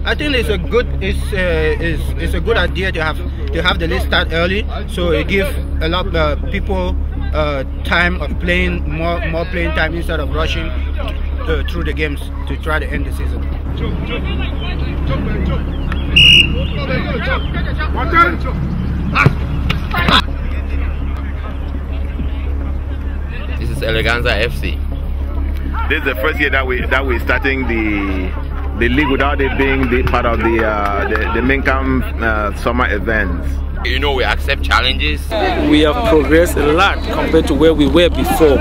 I think it's a good it's a good idea to have the league start early, so it gives a lot of people time of playing more playing time instead of rushing through the games to try to end the season. This is Eleganza FC. This is the first year that we're starting the league without it being the part of the MINCAM summer events. You know, we accept challenges. We have progressed a lot compared to where we were before.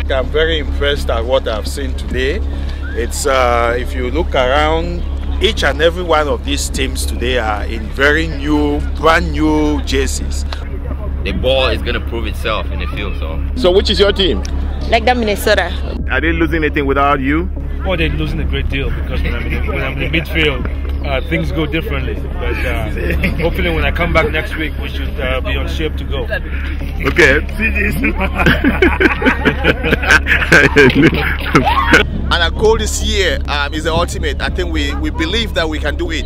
I'm very impressed at what I've seen today. It's if you look around, each and every one of these teams today are in brand new jerseys. The ball is going to prove itself in the field. So which is your team? Like that Minnesota. Are they losing anything without you? Oh, they're losing a great deal because when I'm in the midfield, things go differently. But hopefully when I come back next week, we should be on shape to go. Okay. And our goal this year is the ultimate. I think we believe that we can do it.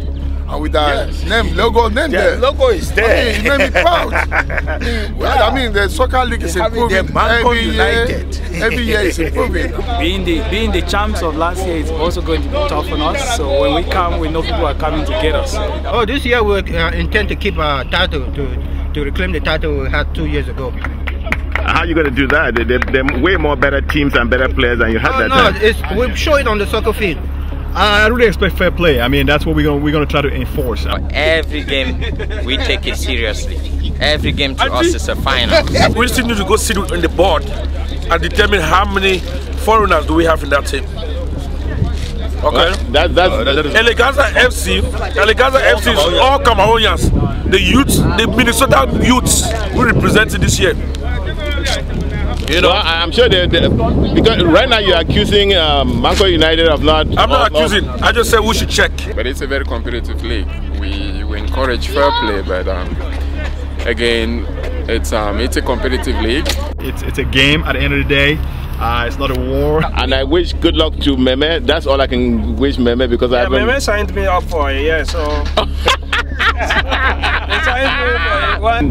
And with our logo there. Logo is there. It made me proud. I mean, the soccer league is improving every year it's improving. Being the champs of last year is also going to be tough on us. So when we come, we know people are coming to get us. Oh, this year we intend to keep our title to reclaim the title we had 2 years ago. How are you going to do that? They're way more better teams and better players than you had that time. We show it on the soccer field. I really expect fair play. I mean, that's what we're going to try to enforce. Every game, we take it seriously. Every game to us is a final. We still need to go sit on the board and determine how many foreigners do we have in that team. Okay? Eleganza FC is all Cameroonians. The youths, the Minnesota youths we represented this year. You know, well, I'm sure because right now you're accusing Manco United of not. I'm not accusing. I just said we should check. But it's a very competitive league. We encourage fair play, but again, it's a competitive league. It's a game at the end of the day. It's not a war. And I wish good luck to Meme. That's all I can wish Meme because Meme signed me up for a year, so.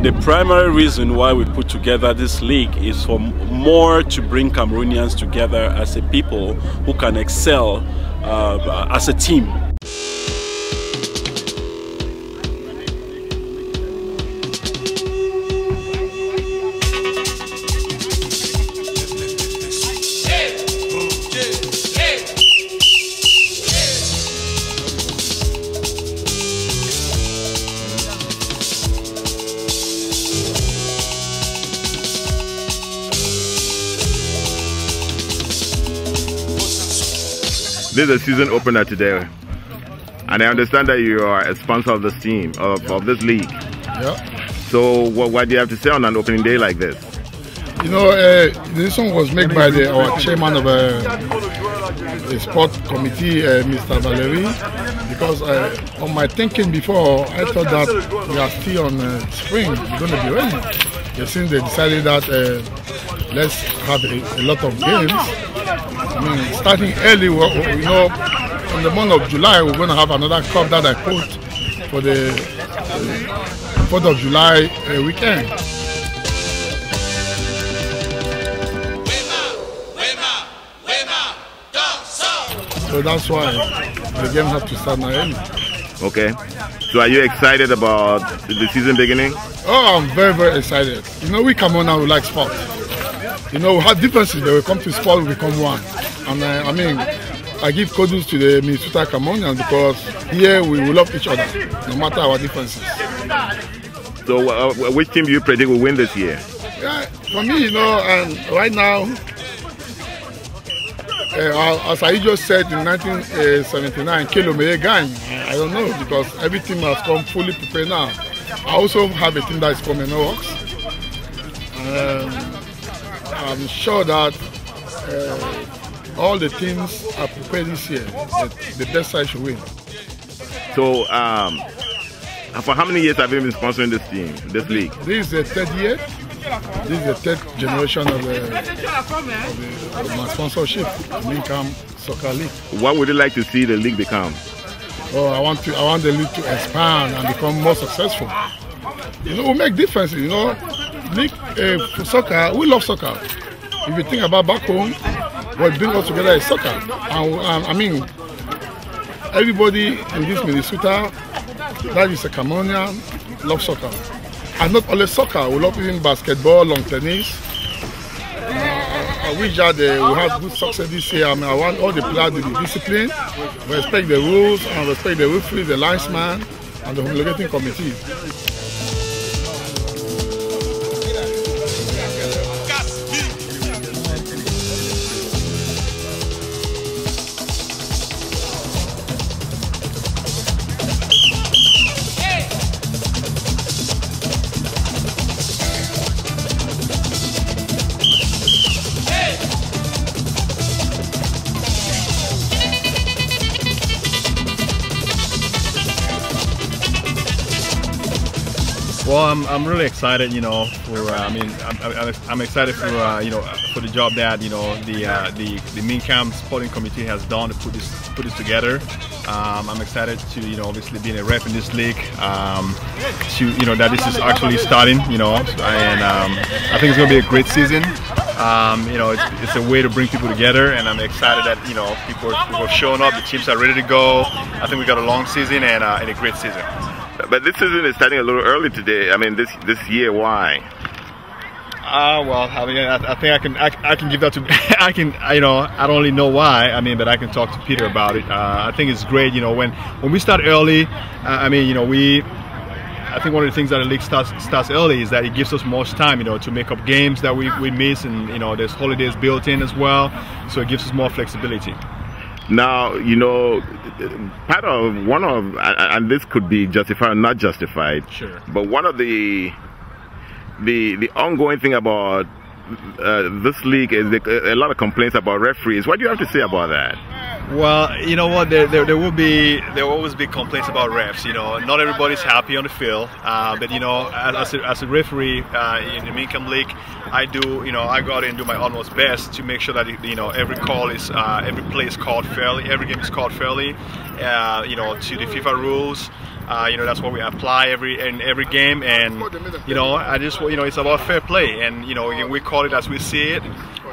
The primary reason why we put together this league is for more to bring Cameroonians together as a people who can excel as a team. This is a season opener today, and I understand that you are a sponsor of this team, of this league. Yeah. So what do you have to say on an opening day like this? You know, this one was made by our chairman of the sport committee, Mr. Valerie, because on my thinking before, I thought that we are still on spring, we're going to be ready. Since they decided that let's have a lot of games. I mean, starting early, you know, in the month of July, we're going to have another cup that I put for the 4th of July weekend. So that's why the game has to start now early. Okay. So are you excited about the season beginning? Oh, I'm very, very excited. You know, we come on now, we like sport. You know, we have differences, but we come to sport, we become one. And I mean, I give kudos to the Minnesota Cameroonians because here we will love each other, no matter our differences. So which team do you predict will win this year? Yeah, for me, you know, right now, as I just said in 1979, Kelo Meye Gang, I don't know because every team has come fully prepared now. I also have a team that is coming works. I'm sure that all the teams are prepared this year. The best side should win. So, for how many years have you been sponsoring this team, this league? This is the 3rd year. This is the third generation of my sponsorship, MINCAM Soccer League. What would you like to see the league become? Oh, I want the league to expand and become more successful. You know, we make differences. You know, league for soccer, we love soccer. If you think about back home, what brings us together is soccer. I mean, everybody in this Minnesota, that is a Cameroonian, love soccer. And not only soccer, we love even basketball, long tennis. I wish that we have good success this year. I mean, I want all the players to be disciplined, respect the rules, and respect the referee, the linesman, and the homologating committee. Well, I'm really excited, you know, for I'm excited for you know, for the job that, you know, the MINCAM Sporting Committee has done to put this together. I'm excited to, you know, obviously being a rep in this league, to, you know, that this is actually starting, you know, and I think it's going to be a great season. You know, it's a way to bring people together, and I'm excited that, you know, people are showing up, the teams are ready to go. I think we got a long season and a great season. But this season is starting a little early today. I mean, this year, why? Well, I mean, I think I can give that to you know, I don't really know why. I mean, but I can talk to Peter about it. I think it's great, you know, when we start early. I mean, you know, I think one of the things that the league starts early is that it gives us more time, you know, to make up games that we miss, and, you know, there's holidays built in as well, so it gives us more flexibility. Now, you know, and this could be justified or not justified, sure, but one of the ongoing thing about this league is a lot of complaints about referees. What do you have to say about that? Well, you know what, there will always be complaints about refs. You know, not everybody's happy on the field, but, you know, as a referee in the MINCAM League, I go out and do my utmost best to make sure that, you know, every play is called fairly, every game is called fairly, you know, to the FIFA rules. You know, that's what we apply in every game, and, you know, you know, it's about fair play, and, you know, we call it as we see it.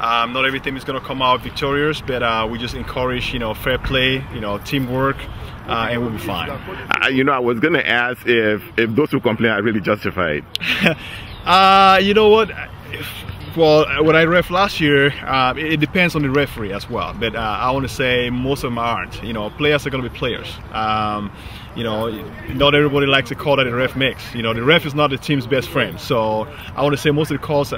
Not everything is going to come out victorious, but we just encourage, you know, fair play, you know, teamwork, and we'll be fine. You know, I was going to ask if those who complain are really justified. You know what? Well, when I ref last year, it depends on the referee as well, but I want to say most of them aren't. You know, players are going to be players. You know, not everybody likes the call that the ref makes. You know, the ref is not the team's best friend. So I want to say most of the calls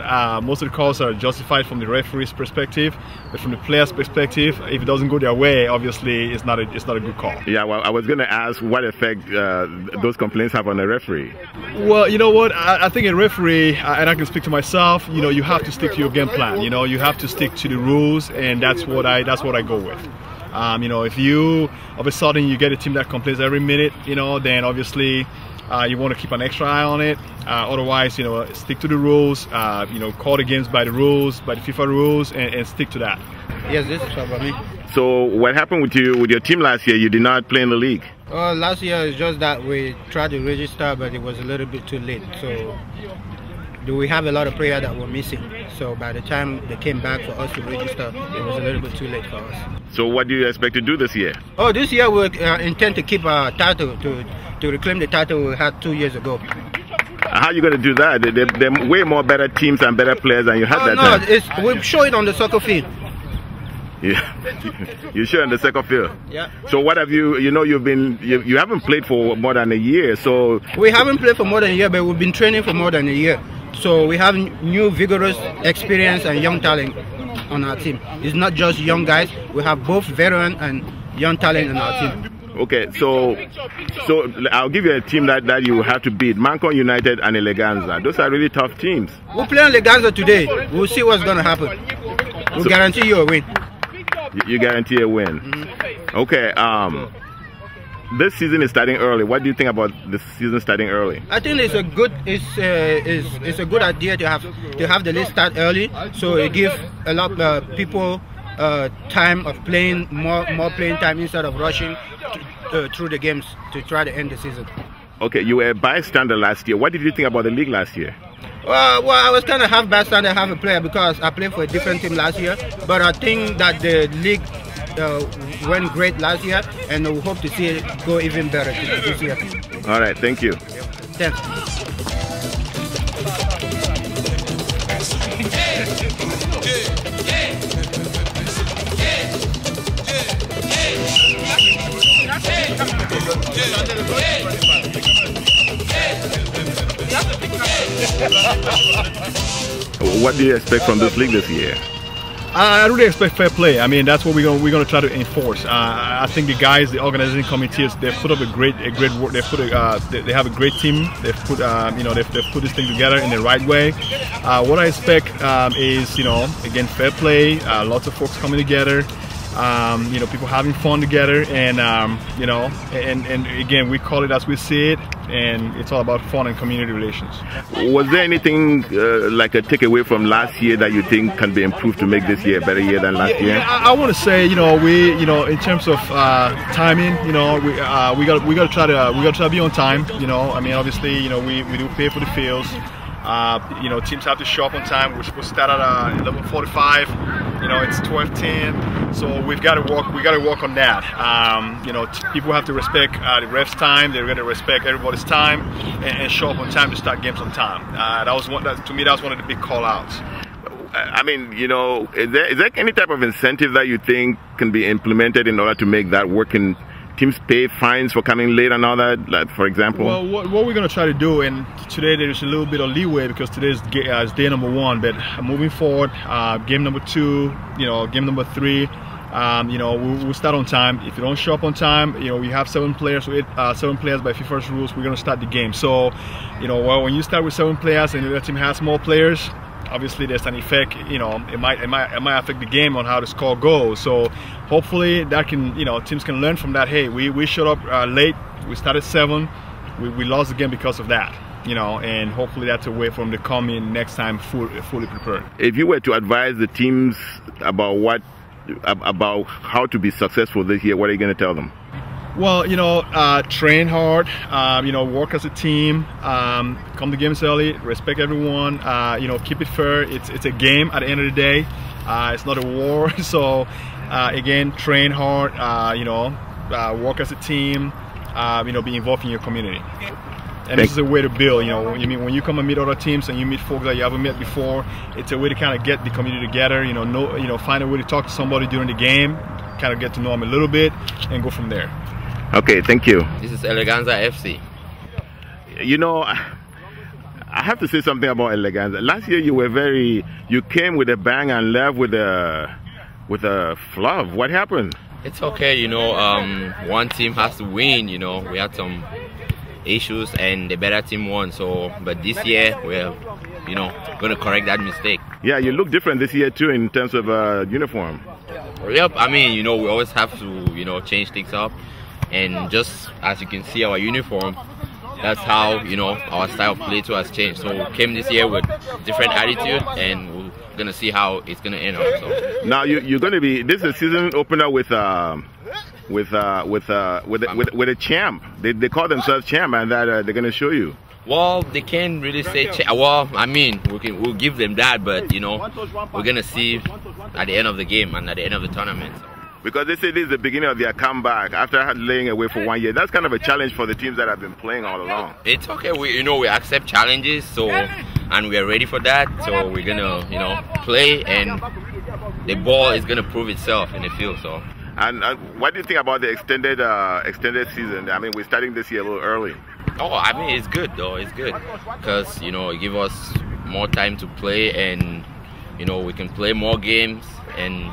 are justified from the referee's perspective, but from the player's perspective, if it doesn't go their way, obviously it's not a good call. Yeah, well, I was going to ask what effect those complaints have on the referee. Well, you know what? I think a referee, and I can speak to myself, you know, you have to stick to your game plan. You know, you have to stick to the rules, and that's what I go with. You know, if you all of a sudden you get a team that complains every minute, you know, then obviously you want to keep an extra eye on it. Otherwise, you know, stick to the rules. You know, call the games by the rules, by the FIFA rules, and stick to that. Yes, this is about me. So, what happened with your team last year? You did not play in the league. Last year it's just that we tried to register, but it was a little bit too late. So we have a lot of players that were missing. So by the time they came back for us to register, it was a little bit too late for us. So what do you expect to do this year? Oh, this year we intend to keep our title, to reclaim the title we had 2 years ago. How are you going to do that? There are way more better teams and better players than you had that time. We show it on the soccer field. Yeah, you show in the soccer field. Yeah. So what have you? You know, you haven't played for more than a year. So we haven't played for more than a year, but we've been training for more than a year. So we have new, vigorous, experienced, and young talent on our team. It's not just young guys. We have both veteran and young talent on our team. Okay, so I'll give you a team that you have to beat: MINCAM United and Eleganza. Those are really tough teams. We'll play Eleganza today. We'll see what's going to happen. We'll guarantee you a win. You guarantee a win. Mm-hmm. Okay. This season is starting early. What do you think about this season starting early? I think it's a good idea to have the league start early, so it gives a lot of people time of playing more playing time instead of rushing through the games to try to end the season. Okay, you were a bystander last year. What did you think about the league last year? Well, I was kind of half bystander, half a player because I played for a different team last year. But I think that the league went great last year, and we hope to see it go even better this year. All right, thank you. Thanks. What do you expect from this league this year? I really expect fair play. I mean, that's what we're going to try to enforce. I think the guys, the organizing committees, they've put up a great work. They have a great team. They've put they've put this thing together in the right way. What I expect is, again, fair play. Lots of folks coming together. People having fun together, and and again, we call it as we see it, and it's all about fun and community relations. Was there anything like a takeaway from last year that you think can be improved to make this year a better year than last year? I want to say, in terms of timing, we got to try to be on time. I mean, obviously, we do pay for the fields. Teams have to show up on time. We're supposed to start at 11:45. It's 12:10, so we've got to work on that. People have to respect the refs' time. They're going to respect everybody's time and show up on time to start games on time. To me, that was one of the big call-outs. I mean, is there any type of incentive that you think can be implemented in order to make that work? In teams pay fines for coming late and all that, like, for example? Well, what we're going to try to do, and today there's a little bit of leeway because today is day number 1, but moving forward, game number 2, game number 3, we'll start on time. If you don't show up on time, we have 7 players, so 7 players by FIFA's rules, we're going to start the game. So, when you start with 7 players and the other team has more players, obviously there's an effect. It might affect the game on how the score goes. So hopefully that can, teams can learn from that. Hey, we showed up late. We started 7. We lost the game because of that. And hopefully that's a way for them to come in next time fully prepared. If you were to advise the teams about how to be successful this year, what are you going to tell them? Well, train hard, work as a team, come to games early, respect everyone, keep it fair. It's a game at the end of the day. It's not a war. So, again, train hard, work as a team, be involved in your community. And this is a way to build, when you come and meet other teams and you meet folks that you haven't met before, it's a way to kind of get the community together, find a way to talk to somebody during the game, kind of get to know them a little bit and go from there. Okay, thank you. This is Eleganza FC. I have to say something about Eleganza. Last year you came with a bang and left with a fluff. What happened? It's okay, one team has to win, we had some issues and the better team won, but this year we're going to correct that mistake. Yeah, you look different this year too in terms of uniform. Yep, I mean, we always have to change things up, and just as you can see our uniform, that's how our style of play too has changed. So we came this year with different attitude, and we're gonna see how it's gonna end up. So now you're gonna be, this is a season opener with a champ. They call themselves champ, and that they're gonna show you. Well, they can't really say well, I mean, we'll give them that, but we're gonna see at the end of the game and at the end of the tournament. Because they say this is the beginning of their comeback after laying away for 1 year. That's kind of a challenge for the teams that have been playing all along. It's okay. We accept challenges, and we are ready for that. So we're gonna play, and the ball is gonna prove itself in the field. So. And what do you think about the extended season? I mean, we're starting this year a little early. Oh, I mean, it's good though. It's good because it gives us more time to play, and we can play more games, and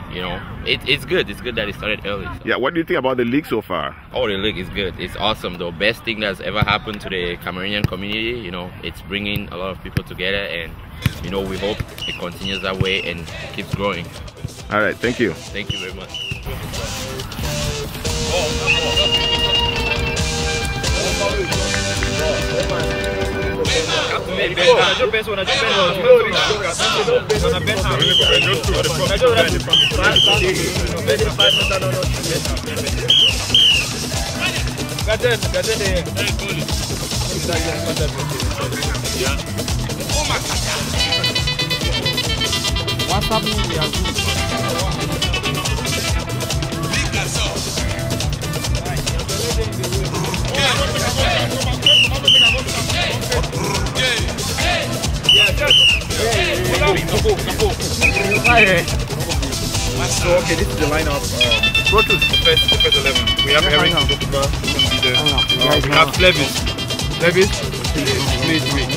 it's good. It's good that it started early. So. Yeah. What do you think about the league so far? Oh, the league is good. It's awesome. The best thing that's ever happened to the Cameroonian community. It's bringing a lot of people together, and we hope it continues that way and keeps growing. All right. Thank you. Thank you very much. What's happening in your group? So okay, this is the lineup. Go to the first 11. We have Eric Dokuba, who's going to be there. We have Flevis. Flevis plays great.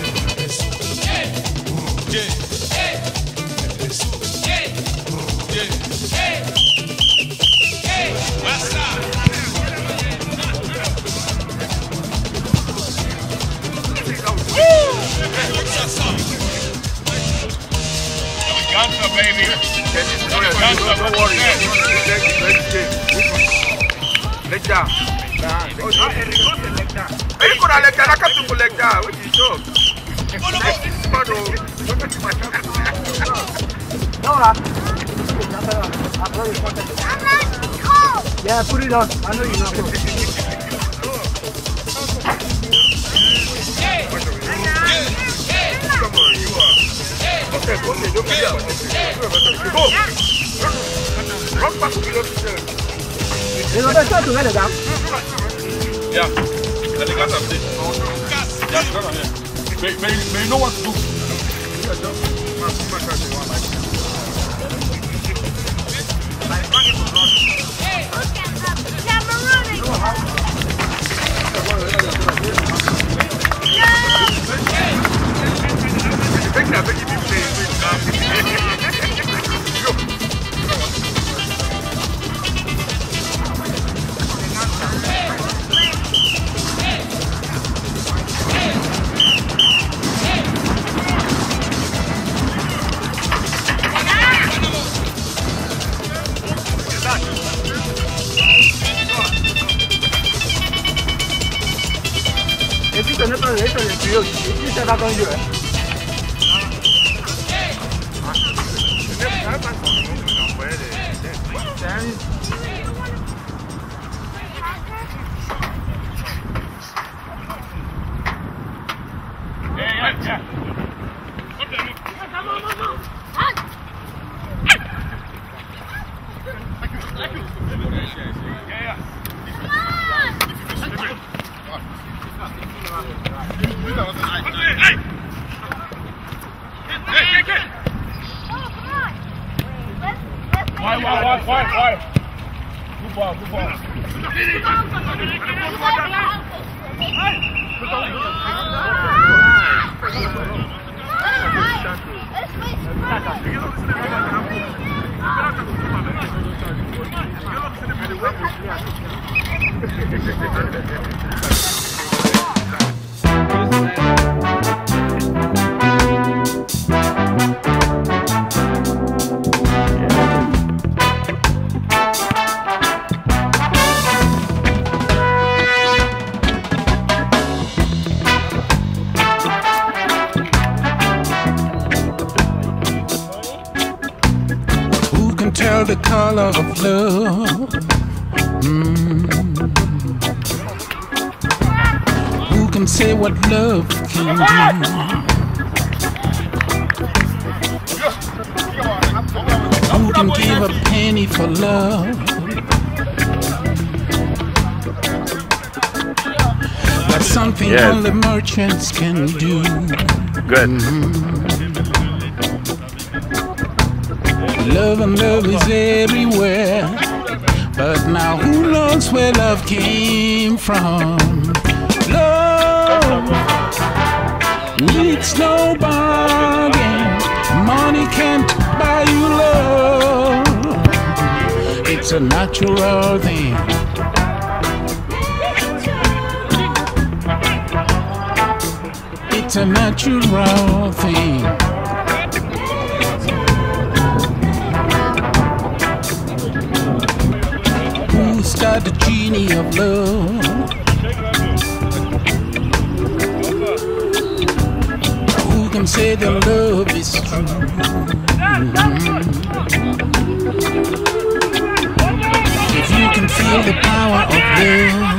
Gunter, baby. Don't worry. Leg down. Very good, Alex. I can't do leg down. What is your Yeah, put it on. I know you know. Come on, you are. Okay, don't go. Rock back to the You know, that's not to let it down. Yeah, let the gas up there. Yeah, come on here. May you know what to do. Why? Good ball. Tell the color of love. Who can say what love can do? Who can give a penny for love? That's something only merchants can do. Good. Love and love is everywhere, but now who knows where love came from? Love needs no bargain. Money can't buy you love. It's a natural thing. It's a natural thing. Got the genie of love. say the love is true. If you can feel the power of love,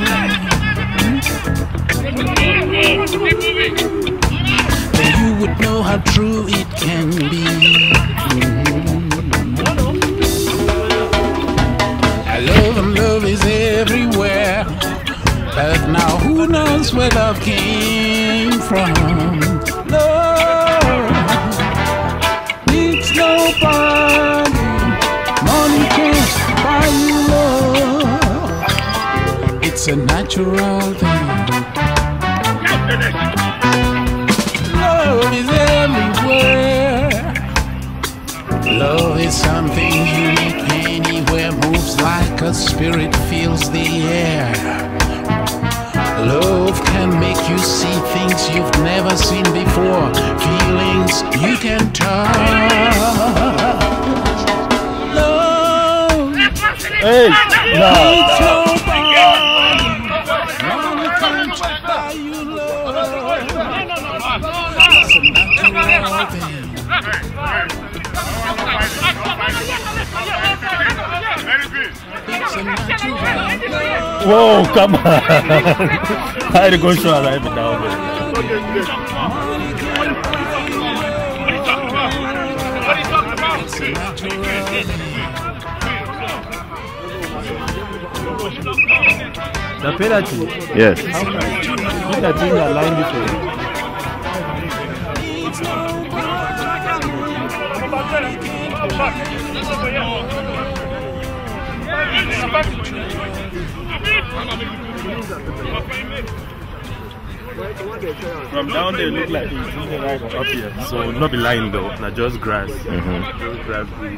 then you would know how true it can be. Love and love is everywhere, but now who knows where love came from? Love needs nobody, money can't buy you love. It's a natural thing. Love is everywhere. Love is something unique, anywhere, moves like a spirit, fills the air. Love can make you see things you've never seen before, feelings you can touch. Love, hey, no. Whoa, come on. I had to go show that every now and then. The penalty? Yes. How come? That thing that line before. From down there, it look like it's something right up here. So not be line though, not just grass. Just grass green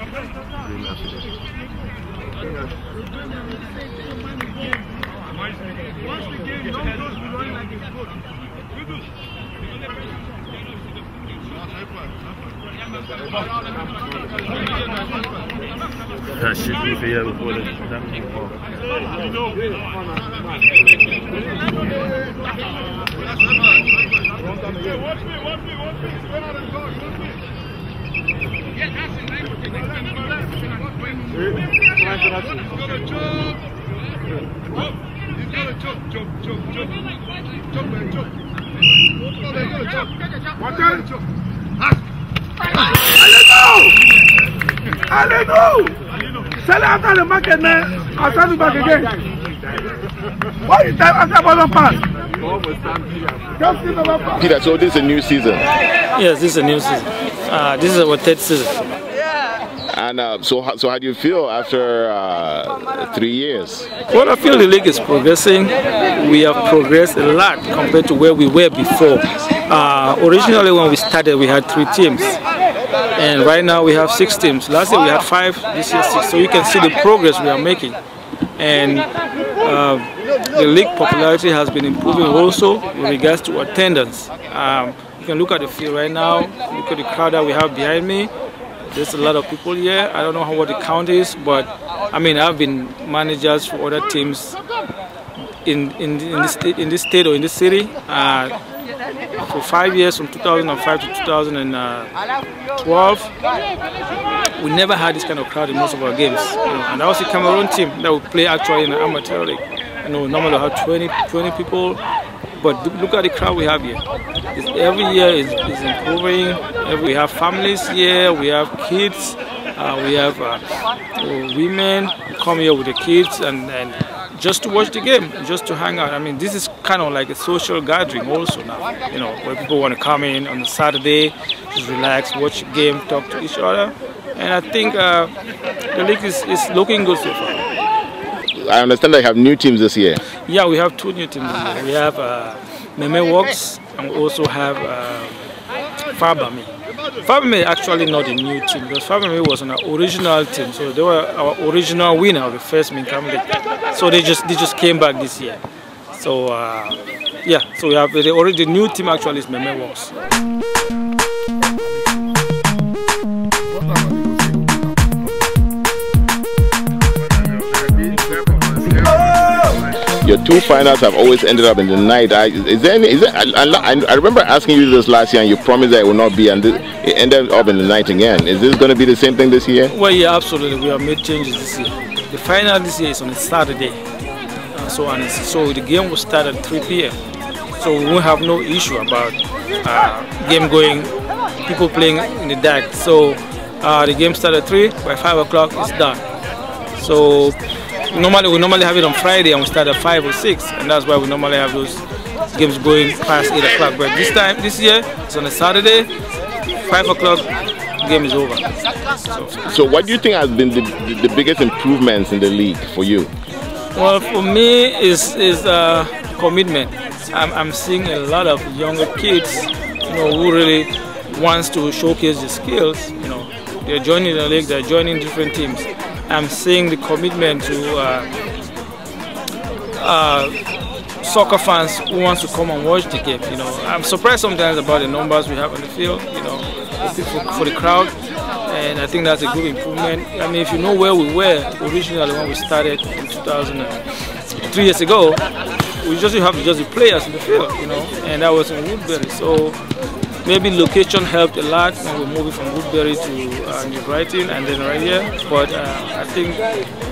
that should be fair before the damn ball. Sell after the market, man. I'll sell you back again. Why you time after bottom pass? Peter, so this is a new season? Yes, this is a new season. This is our third season. And so how do you feel after 3 years? Well, I feel the league is progressing. We have progressed a lot compared to where we were before. Originally when we started, we had 3 teams. And right now we have 6 teams. Last year we had 5, this year 6. So you can see the progress we are making. And the league popularity has been improving also with regards to attendance. You can look at the field right now, look at the crowd that we have behind me. There's a lot of people here. I don't know what the count is, but I mean, I've been managers for other teams in this state or in this city for 5 years, from 2005 to 2012. We never had this kind of crowd in most of our games. And that was the Cameroon team that would play actually in the amateur league. Normally we have 20 people. But look at the crowd we have here. Every year is improving. We have families here, we have kids, we have women who come here with the kids and just to watch the game, just to hang out. I mean, this is kind of like a social gathering also now, where people want to come in on a Saturday, just relax, watch the game, talk to each other. And I think the league is looking good so far. I understand they have new teams this year. Yeah, we have 2 new teams this year. We have Meme Works and we also have Fabami. Fabami is actually not a new team because Fabami was an original team, so they were our original winner of the first MINCAM League. So they just came back this year. So yeah, so we have the new team actually is Meme Works. your two finals have always ended up in the night. I remember asking you this last year, and you promised that it would not be, and it ended up in the night again. Is this going to be the same thing this year? Well, yeah, absolutely. We have made changes this year. The final this year is on a Saturday, so the game will start at 3 p.m. So we won't have no issue about game going, people playing in the dark. So the game starts at 3. By 5 o'clock, it's done. So we normally have it on Friday, and we start at 5 or 6, and that's why we normally have those games going past 8 o'clock. But this year, it's on a Saturday, 5 o'clock, game is over. So what do you think has been the biggest improvements in the league for you? Well, for me, is commitment. I'm seeing a lot of younger kids, who really wants to showcase their skills. They're joining the league, they're joining different teams. I'm seeing the commitment to soccer fans who wants to come and watch the game. I'm surprised sometimes about the numbers we have on the field. For the crowd, and I think that's a good improvement. I mean, if you know where we were originally when we started in 3 years ago, we just have just the players in the field, and that was in Woodbury. So maybe location helped a lot when we moved from Woodbury to New Brighton and then right here. But I think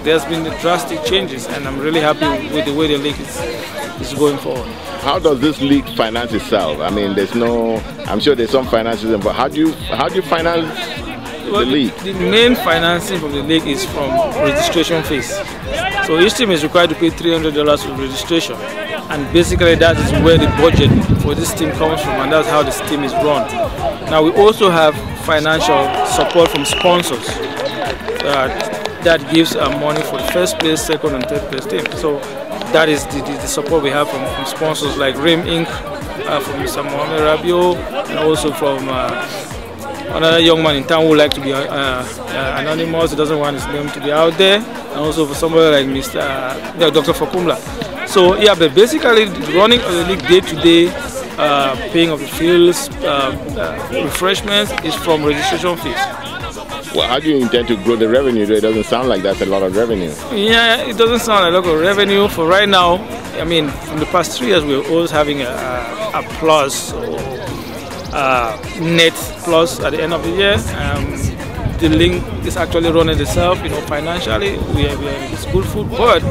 there's been drastic changes, and I'm really happy with the way the league is going forward. How does this league finance itself? I mean, I'm sure there's some finances, but how do you finance the league? The main financing from the league is from registration fees. So each team is required to pay $300 for registration, and basically that is where the budget for this team comes from, and that's how this team is run. Now we also have financial support from sponsors that gives money for the first place, second and third place team. So that is the support we have from sponsors like Rim Inc., from Mr. Mohamed Rabio, and also from another young man in town who would like to be anonymous, he doesn't want his name to be out there, and also for somebody like Dr. Fakumla. So yeah, but basically running of the league day to day, paying of the fields, refreshments is from registration fees. Well, how do you intend to grow the revenue? It doesn't sound like that's a lot of revenue. Yeah, it doesn't sound like a lot of revenue. For right now, I mean, from the past 3 years, we're always having a plus, or net plus at the end of the year. The league is actually running itself, financially. It's good food, but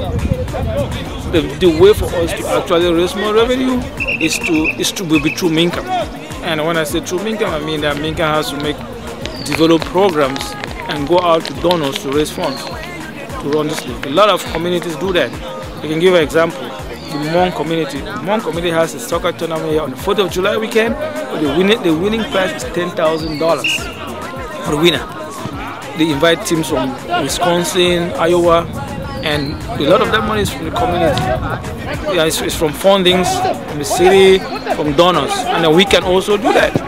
the way for us to actually raise more revenue is to be through MINCAM. And when I say through MINCAM, I mean that MINCAM has to develop programs and go out to donors to raise funds to run this league. A lot of communities do that. I can give an example. The Hmong community. The Hmong community has a soccer tournament here on the 4th of July weekend. The winning prize is $10,000 for the winner. They invite teams from Wisconsin, Iowa, and a lot of that money is from the community. Yeah, it's from fundings, from the city, from donors, and then we can also do that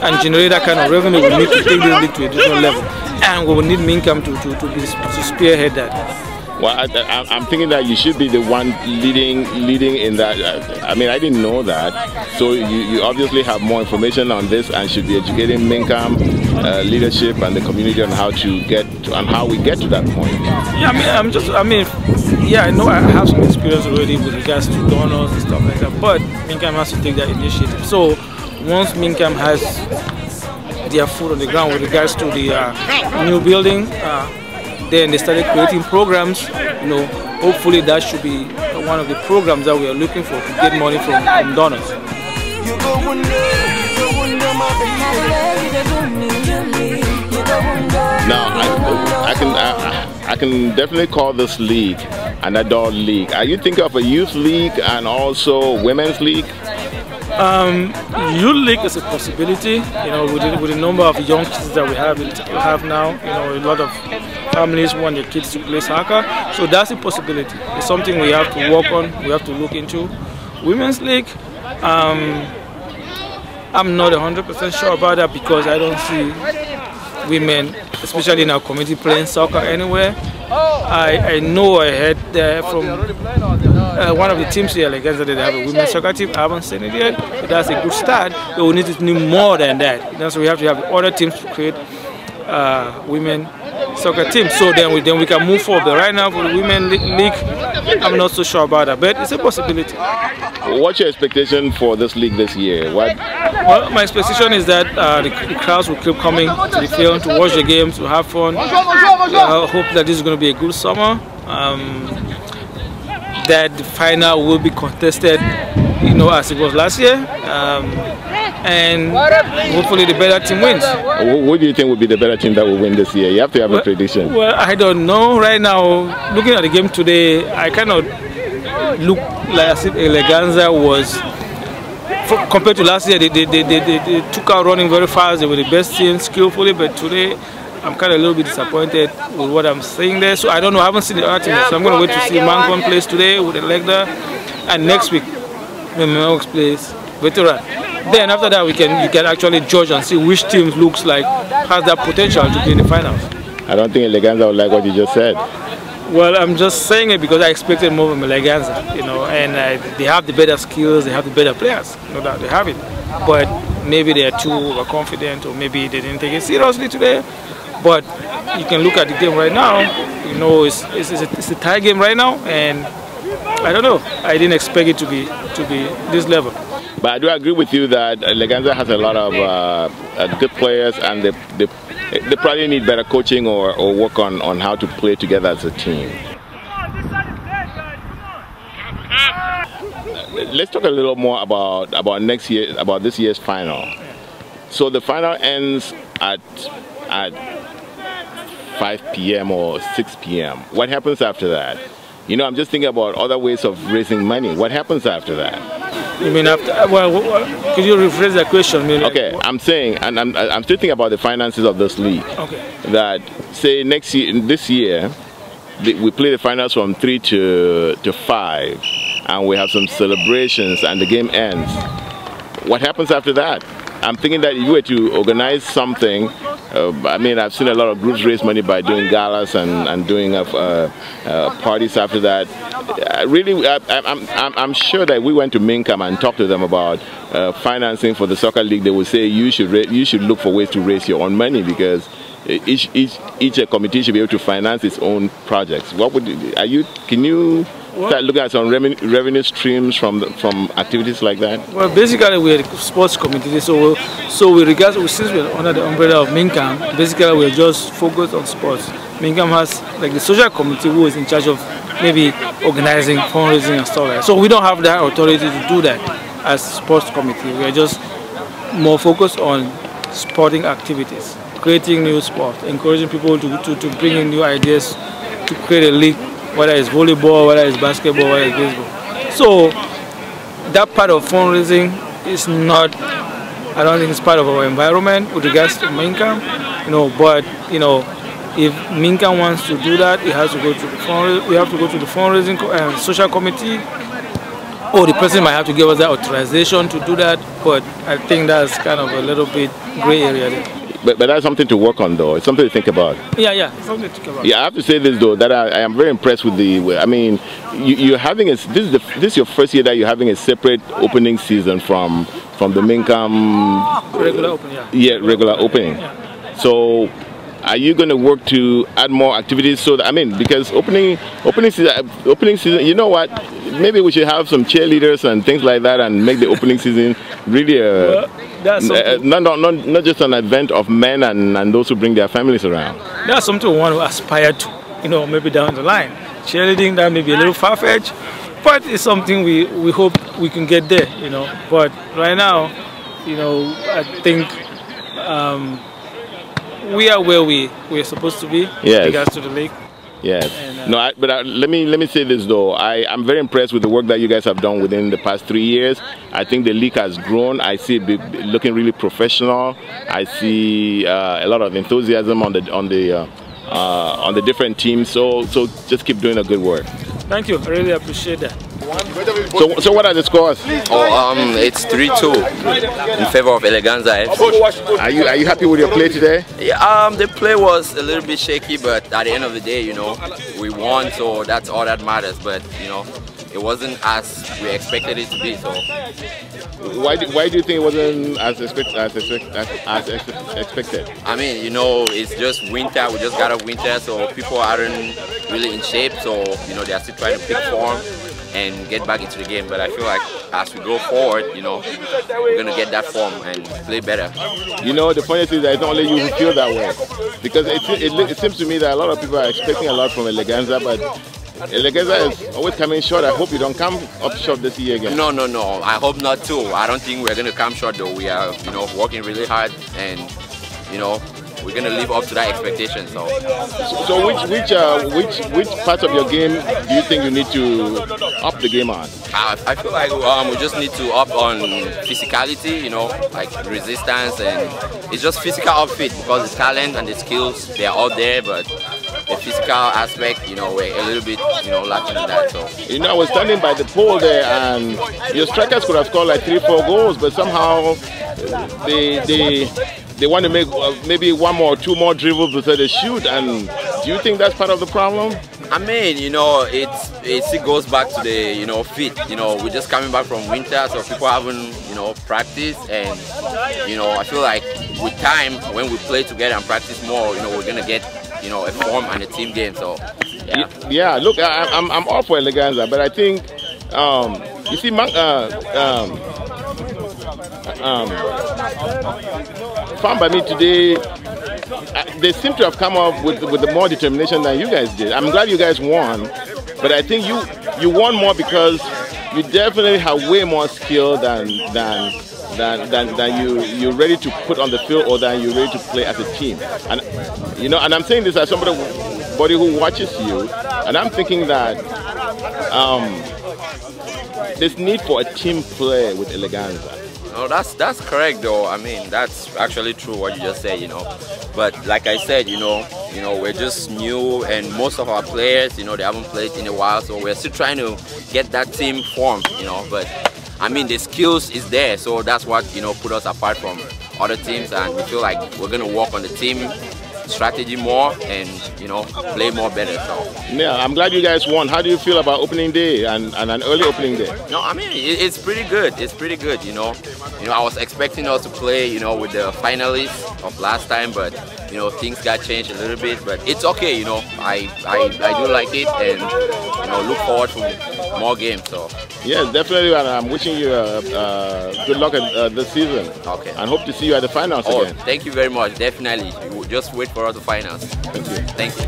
and generate that kind of revenue. We need to take this league to a different level, and we will need MINCAM to spearhead that. Well, I'm thinking that you should be the one leading in that. I mean, I didn't know that. So you obviously have more information on this and should be educating MINCAM leadership and the community on how we get to that point. Yeah, I know I have some experience already with regards to donors and stuff like that, but MINCAM has to take that initiative. So once MINCAM has their foot on the ground with regards to the new building, then they started creating programs. Hopefully that should be one of the programs that we are looking for to get money from donors. Now, I can definitely call this league an adult league. Are you thinking of a youth league and also women's league? Youth league is a possibility. With the number of young kids that we have now, a lot of families want their kids to play soccer, so that's a possibility. It's something we have to work on, we have to look into. Women's league, I'm not 100% sure about that because I don't see women, especially in our community, playing soccer anywhere. I know I heard from one of the teams here, like they have a women's soccer team. I haven't seen it yet, but that's a good start. But we need to do more than that. So we have to have other teams to create women soccer team. So then we can move forward. But right now for the women league, I'm not so sure about that, but it's a possibility. What's your expectation for this league this year? Well, my expectation is that the crowds will keep coming to the field to watch the games, to have fun. I hope that this is going to be a good summer. That the final will be contested, as it was last year, and hopefully the better team wins. What do you think will be the better team that will win this year? You have to have a prediction. Well, I don't know. Right now, looking at the game today, I cannot look like as if Eleganza was, compared to last year, they took out running very fast. They were the best team skillfully, but today I'm kind of a little bit disappointed with what I'm seeing there. So I don't know. I haven't seen the other team, so I'm going to wait to see MINCAM plays today with Elegda, and next week when Melx plays Veteran. Then after that, you can actually judge and see which team looks like has that potential to be in the finals. I don't think Eleganza would like what you just said. Well, I'm just saying it because I expected more from Eleganza, and they have the better skills, they have the better players, no doubt they have it. But maybe they are too overconfident, or maybe they didn't take it seriously today. But you can look at the game right now, it's a tie game right now, and I don't know, I didn't expect it to be this level. But I do agree with you that Eleganza has a lot of good players, and they probably need better coaching or work on how to play together as a team. Let's talk a little more about this year's final. So the final ends at 5 p.m. or 6 p.m. What happens after that? I'm just thinking about other ways of raising money. What happens after that? You mean after? Well, could you rephrase that question? Okay, I'm saying, and I'm still thinking about the finances of this league. Okay. That say this year, we play the finals from 3 to 5, and we have some celebrations, and the game ends. What happens after that? I'm thinking that if you were to organize something, I've seen a lot of groups raise money by doing galas and doing parties after that. I'm sure that we went to MINCAM and talked to them about financing for the soccer league. They would say you should look for ways to raise your own money, because each committee should be able to finance its own projects. Can you start looking at some revenue streams from activities like that? Well, basically we're a sports committee, so since we're under the umbrella of MINCAM, basically we're just focused on sports. MINCAM has like the social committee who is in charge of maybe organizing, fundraising and stuff like that. So we don't have that authority to do that as sports committee. We are just more focused on sporting activities, creating new sport, encouraging people to bring in new ideas to create a league, whether it's volleyball, whether it's basketball, whether it's baseball. So that part of fundraising is not, I don't think it's part of our environment with regards to MINCAM, but if MINCAM wants to do that, it has to go to the we have to go to the fundraising social committee, or the president might have to give us that authorization to do that, but I think that's kind of a little bit gray area there. But that's something to work on, though. It's something to think about. Yeah, something to think about. Yeah, I have to say this though, that I am very impressed with you're having this is your first year that you're having a separate opening season from the MINCAM regular opening. Yeah, regular opening. Yeah. So, are you going to work to add more activities? So that, because opening season, you know what? Maybe we should have some cheerleaders and things like that, and make the opening season really not just an event of men and those who bring their families around. That's something we want to aspire to, maybe down the line. Cheerleading, that may be a little far-fetched, but it's something we hope we can get there, But right now, I think we are where we're supposed to be with regards to the league. Yes. Let me say this though. I'm very impressed with the work that you guys have done within the past 3 years. I think the league has grown. I see it looking really professional. I see a lot of enthusiasm on the different teams. So just keep doing the good work. Thank you. I really appreciate that. So what are the scores? It's 3-2 in favor of Eleganza FC. Are you happy with your play today? Yeah, the play was a little bit shaky, but at the end of the day, we won, so that's all that matters. But it wasn't as we expected it to be. So why do you think it wasn't as expected? I mean, you know, it's just winter. We just got out of winter, so people aren't really in shape. So you know, they are still trying to pick form and get back into the game. But I feel like as we go forward, you know, we're gonna get that form and play better. You know, the funny thing is that it's not only you who feel that way, because it seems to me that a lot of people are expecting a lot from Eleganza, but Eleganza is always coming short. I hope you don't come up short this year again. No. I hope not too. I don't think we're gonna come short though. We are, you know, working really hard, and you know, we're gonna live up to that expectation. So which parts of your game do you think you need to up the game on? I feel like we just need to up on physicality, you know, like resistance, and it's just physical outfit, because the talent and the skills, they are all there, but the physical aspect, you know, we're a little bit, you know, lacking in that. So you know, I was standing by the pole there, and your strikers could have scored like 3-4 goals, but somehow they want to make maybe 1 more or 2 more dribbles before they shoot. And do you think that's part of the problem? I mean, you know, it still goes back to the, you know, fit. You know, we're just coming back from winter, so people haven't, you know, practiced. And, you know, I feel like with time, when we play together and practice more, you know, we're going to get, you know, a form and a team game. So, yeah. Yeah, look, I'm all for Eleganza, but I think, you see, found by me today, they seem to have come up with the more determination than you guys did. I'm glad you guys won, but I think you won more because you definitely have way more skill than you're ready to put on the field, or than you're ready to play as a team. And you know, and I'm saying this as somebody who watches you, and I'm thinking that there's need for a team play with Eleganza. No, that's correct though. I mean, that's actually true what you just said, you know. But like I said, you know, we're just new, and most of our players, you know, they haven't played in a while, so we're still trying to get that team formed, you know. But I mean, the skills is there, so that's what, you know, put us apart from other teams, and we feel like we're gonna work on the team strategy more and, you know, play more better. So yeah, I'm glad you guys won. How do you feel about opening day and an early opening day? No, I mean, it's pretty good. It's pretty good, you know. I was expecting us to play, you know, with the finalists of last time, but you know, things got changed a little bit. But it's okay, you know. I do like it, and you know, look forward to more games. So yes, definitely, and I'm wishing you good luck at this season. Okay. And hope to see you at the finals again. Thank you very much. Definitely. Just wait for us to finals. Thank you. Thank you.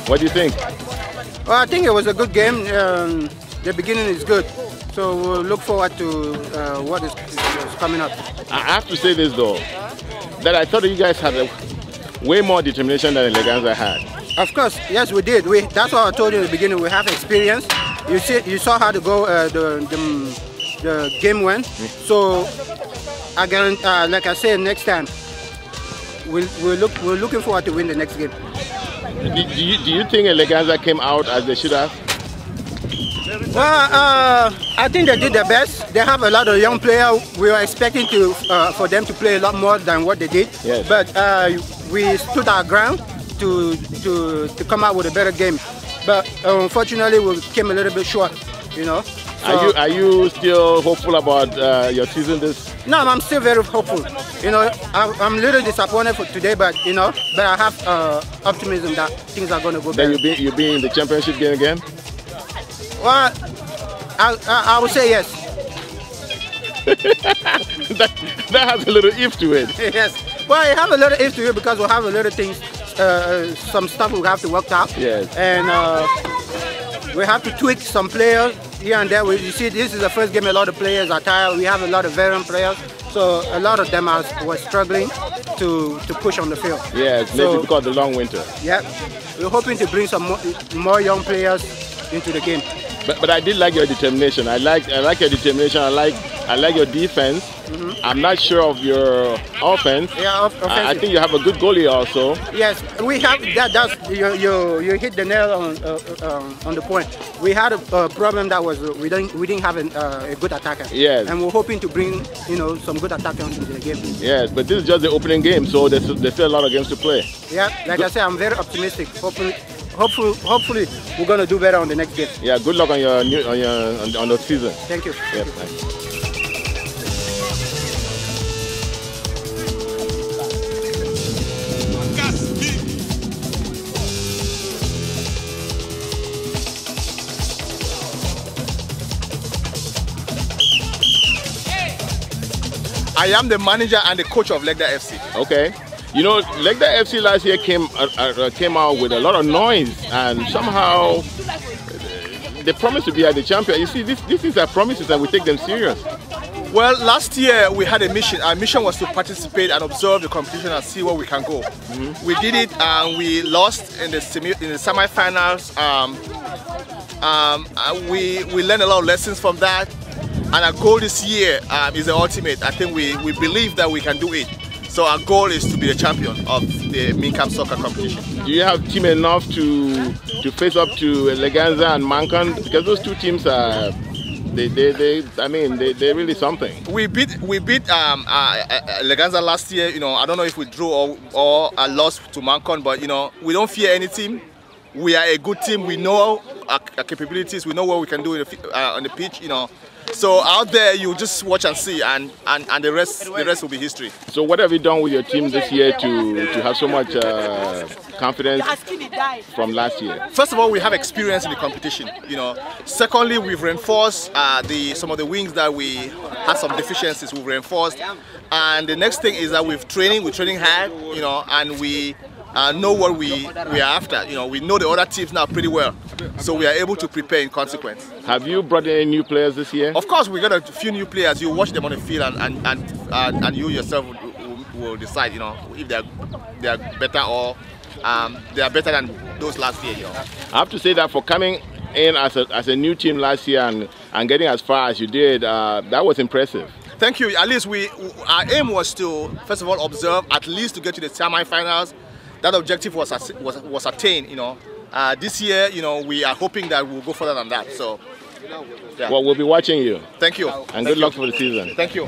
What do you think? Well, I think it was a good game. The beginning is good, so we'll look forward to what is coming up. I have to say this though, that I thought that you guys had way more determination than Eleganza had. Of course, yes, we did. That's what I told you in the beginning. We have experience. You saw how the game went. So I guarantee, like I said, next time we're looking forward to win the next game. Do you think Eleganza came out as they should have? Well, I think they did their best. They have a lot of young players. We were expecting for them to play a lot more than what they did. Yes. But we stood our ground to come out with a better game. But unfortunately, we came a little bit short. You know. So, are you still hopeful about your season this? No, I'm still very hopeful. You know, I'm a little disappointed for today, but you know, but I have optimism that things are going to go better. Then you'll be in the championship game again? Well, I would say yes. that has a little if to it. Yes. Well, it have a little if to it because we have a little things, some stuff we have to work out. Yes. And we have to tweak some players here and there. You see, this is the first game a lot of players are tired. We have a lot of veteran players, so a lot of them were struggling to push on the field. Yes, maybe because of the long winter. Yeah, we're hoping to bring some more young players into the game. But I did like your determination. I like your determination. I like your defense. Mm-hmm. I'm not sure of your offense. Yeah, I think you have a good goalie also. Yes, we have that. That's you hit the nail on the point. We had a problem that was we didn't have a good attacker. Yes. And we're hoping to bring some good attackers into the game. Yes, but this is just the opening game, so there's still a lot of games to play. Yeah, like I said, I'm very optimistic. hopefully we're gonna do better on the next game. Yeah, good luck on your on the season. Thank you. Yeah, I am the manager and the coach of Legda FC. Okay. You know, Legda FC last year came out with a lot of noise, and somehow they promised to be at the champion. You see, these things are promises, and we take them serious. Well, last year we had a mission. Our mission was to participate and observe the competition and see where we can go. We did it, and we lost in the semi-finals. We learned a lot of lessons from that. And our goal this year is the ultimate. I think we believe that we can do it. So our goal is to be the champion of the MINCAM Soccer competition. Do you have team enough to face up to Leganza and MINCAM? Because those two teams are, they're really something. We beat Leganza last year. You know, I don't know if we drew or lost to MINCAM, but you know, we don't fear any team. We are a good team. We know our capabilities. We know what we can do on the pitch. You know. So out there, you just watch and see, and the rest will be history. So what have you done with your team this year to have so much confidence from last year? First of all, we have experience in the competition. You know. Secondly, we've reinforced some of the wings that we had some deficiencies. We've reinforced, and the next thing is that we're training hard. You know, and we know what we are after. You know, we know the other teams now pretty well, so we are able to prepare in consequence. Have you brought in any new players this year? Of course, we got a few new players. You watch them on the field, and you yourself will decide. You know, if they are better or they are better than those last year. You know. I have to say that for coming in as a new team last year and getting as far as you did, that was impressive. Thank you. At least our aim was to first of all observe, at least to get to the semi-finals. That objective was attained, you know. This year, you know, we are hoping that we'll go further than that. So, yeah. Well, we'll be watching you. Thank you. And good luck for the season. Thank you.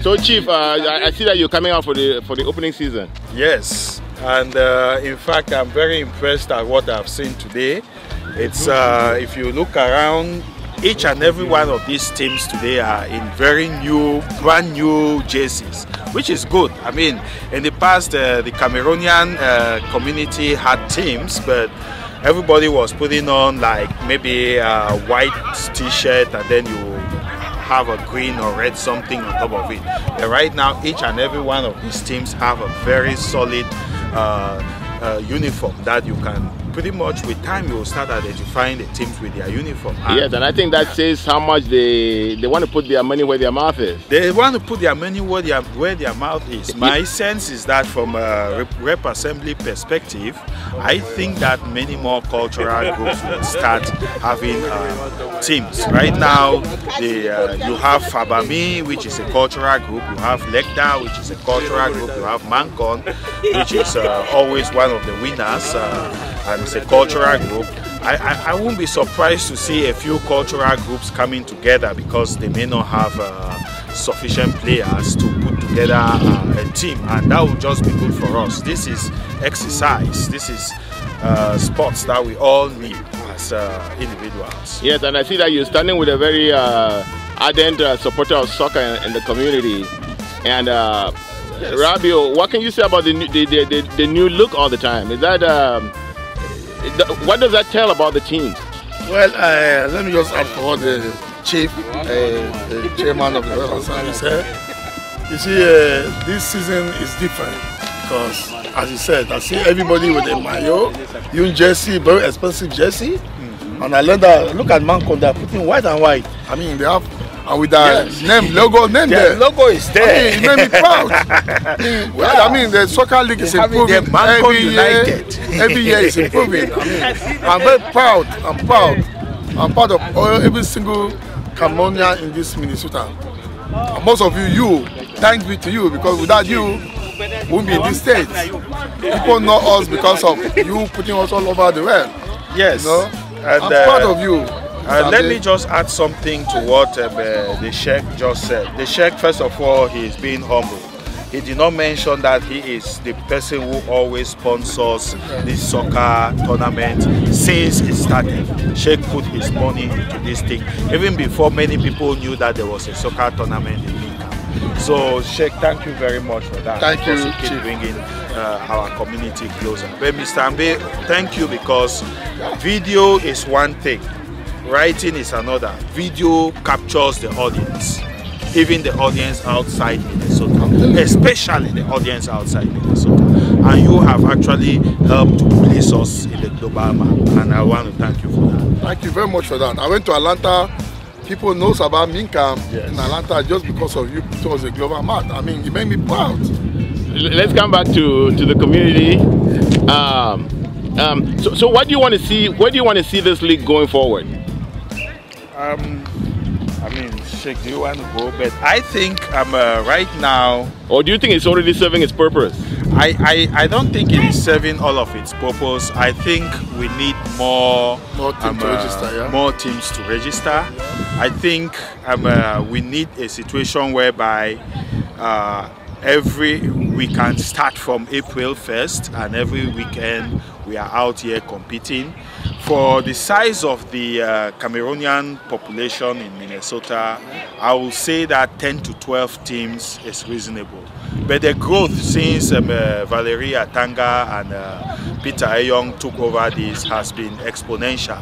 So, Chief, I see that you're coming out for the opening season. Yes, and in fact, I'm very impressed at what I've seen today. It's if you look around, each and every one of these teams today are in brand new jerseys, which is good. I mean, in the past, the Cameroonian community had teams, but everybody was putting on like maybe a white t-shirt and then you have a green or red something on top of it. But right now, each and every one of these teams have a very solid uniform that you can pretty much with time you will start identifying the teams with their uniform. Yes, and I think that says how much they want to put their money where their mouth is. They want to put their money where their mouth is. My sense is that from a rep assembly perspective, I think that many more cultural groups will start having teams. Right now, you have Fabami, which is a cultural group. You have Legda, which is a cultural group. You have MINCAM, which is always one of the winners. And it's a cultural group. I won't be surprised to see a few cultural groups coming together because they may not have sufficient players to put together a team, and that will just be good for us. This is exercise. This is sports that we all need as individuals. Yes, and I see that you're standing with a very ardent supporter of soccer in the community. And Rabio, what can you say about the new look all the time? Is that what does that tell about the teams? Well, let me just add for the chief, the chairman of the Royal Assembly said. You see, this season is different because, as he said, I see everybody with a mayo, new jersey, very expensive jersey, and I learned that. Look at MINCAM, they're putting white and white. I mean, they have. And with the logo there. The logo is there. I mean, it made me proud. I mean, the soccer league is improving every year it's improving. I mean, I'm very proud. I'm proud of every single Cameroonian in this Minnesota. And most of you, thanks be to you, because without you, won't be in this state. People know us because of you putting us all over the world. Yes. You know? And, I'm proud of you. Let me just add something to what the Sheikh just said. The Sheikh, first of all, he is being humble. He did not mention that he is the person who always sponsors this soccer tournament since it started. Sheikh put his money into this thing even before many people knew that there was a soccer tournament in MINCAM. So Sheikh, thank you very much for that. Thank you, keep Chief. bringing our community closer. But Mr. Ambe, thank you, because video is one thing, writing is another. Video captures the audience. Even the audience outside Minnesota, especially the audience outside Minnesota. And you have actually helped to place us in the global map, and I want to thank you for that. Thank you very much for that. I went to Atlanta. People knows about MINCAM in Atlanta just because of you put us a global map. I mean, it made me proud. Let's come back to the community. So what do you want to see? Where do you want to see this league going forward? I mean, Sheikh, do you want to go? But I think right now... Or do you think it's already serving its purpose? I don't think it is serving all of its purpose. I think we need more teams to register. Yeah? More teams to register. I think we need a situation whereby we can start from April 1st, and every weekend we are out here competing. For the size of the Cameroonian population in Minnesota, I will say that 10 to 12 teams is reasonable. But the growth since Valerie Atanga and Peter Ayong took over this has been exponential.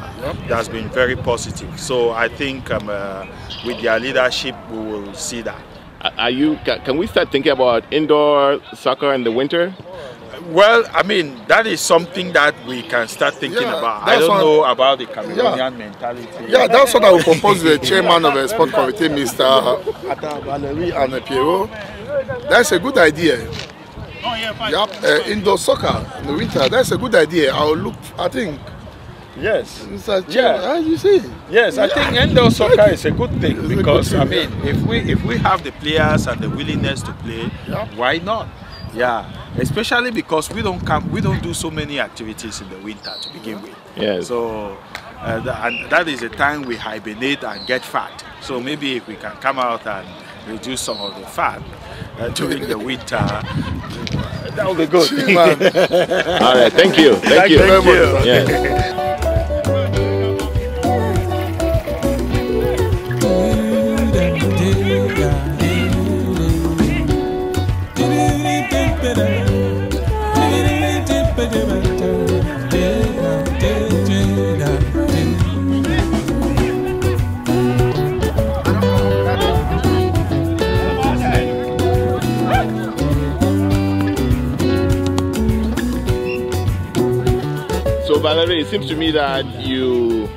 It has been very positive. So I think with their leadership, we will see that. Can we start thinking about indoor soccer in the winter? Well, I mean, that is something that we can start thinking about. I don't know about the Cameroonian mentality. Yeah, that's what I will propose to the chairman of the sport committee, Mr. Valerie and Pierrot. That's a good idea. Indoor soccer in the winter, that's a good idea. I think. Yes. Yeah. You see. Yes, I think indoor soccer is a good thing, because I mean, if we have the players and the willingness to play, why not? Yeah, especially because we don't do so many activities in the winter to begin with. Yes. So and that is the time we hibernate and get fat. So maybe if we can come out and reduce some of the fat during the winter, that will be good. All right, thank you. Thank you very much. Yeah. So Valerie, it seems to me that you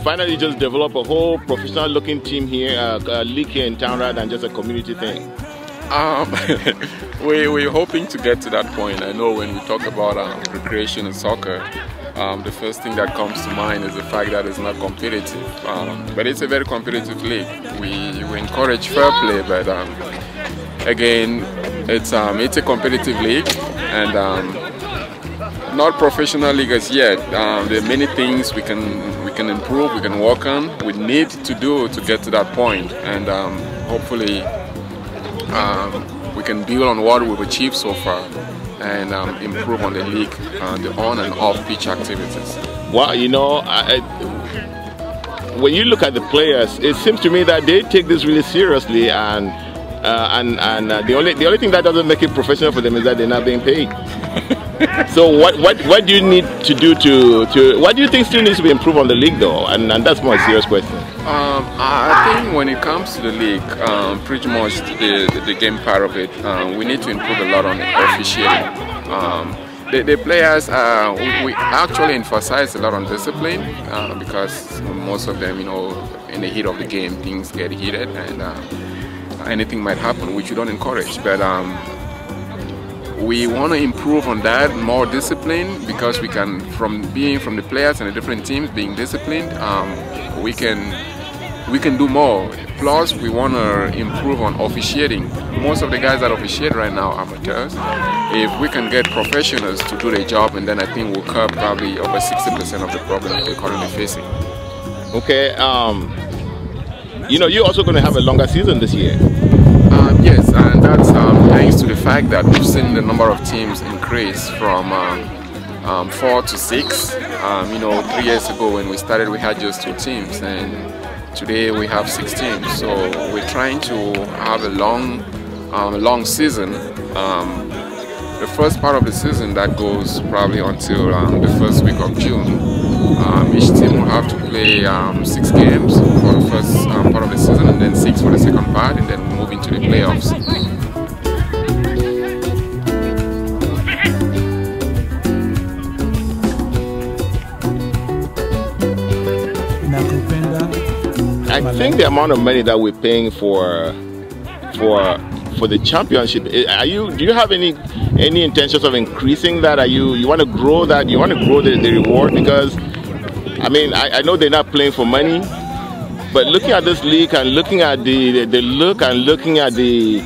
finally just develop a whole professional looking team here, a league here in town, rather than just a community thing. We're hoping to get to that point. I know when we talk about recreation and soccer, the first thing that comes to mind is the fact that it's not competitive. But it's a very competitive league. We encourage fair play, but again, it's a competitive league, and not professional league as yet. There are many things we can improve, we can work on, we need to do to get to that point, and hopefully we can build on what we've achieved so far and improve on the league, the on and off pitch activities. Well, you know, when you look at the players, it seems to me that they take this really seriously, and the only thing that doesn't make it professional for them is that they're not being paid. So what do you need to do to what do you think still needs to be improved on the league though? And that's more a serious question. I think when it comes to the league, pretty much the game part of it, we need to improve a lot on officiating. The players, we actually emphasize a lot on discipline because most of them, you know, in the heat of the game, things get heated and anything might happen, which we don't encourage. But we want to improve on that, more discipline, because we can, from the players and the different teams being disciplined, we can do more. Plus, we want to improve on officiating. most of the guys that officiate right now are amateurs. If we can get professionals to do their job, and then I think we'll curb probably over 60% of the problem that we're currently facing. Okay, you know, you're also going to have a longer season this year. Yes, and that's thanks to the fact that we've seen the number of teams increase from 4 to 6. You know, 3 years ago when we started, we had just 2 teams, and today we have 6 teams. So we're trying to have a long season. The first part of the season that goes probably until the first week of June. Each team will have to play 6 games for the first part of the season, and then 6 for the second part, and then we'll move into the playoffs. I think the amount of money that we're paying for the championship, do you have any intentions of increasing that? You want to grow that? You want to grow the reward? Because I mean, I know they're not playing for money, but looking at this league and looking at the look and looking at the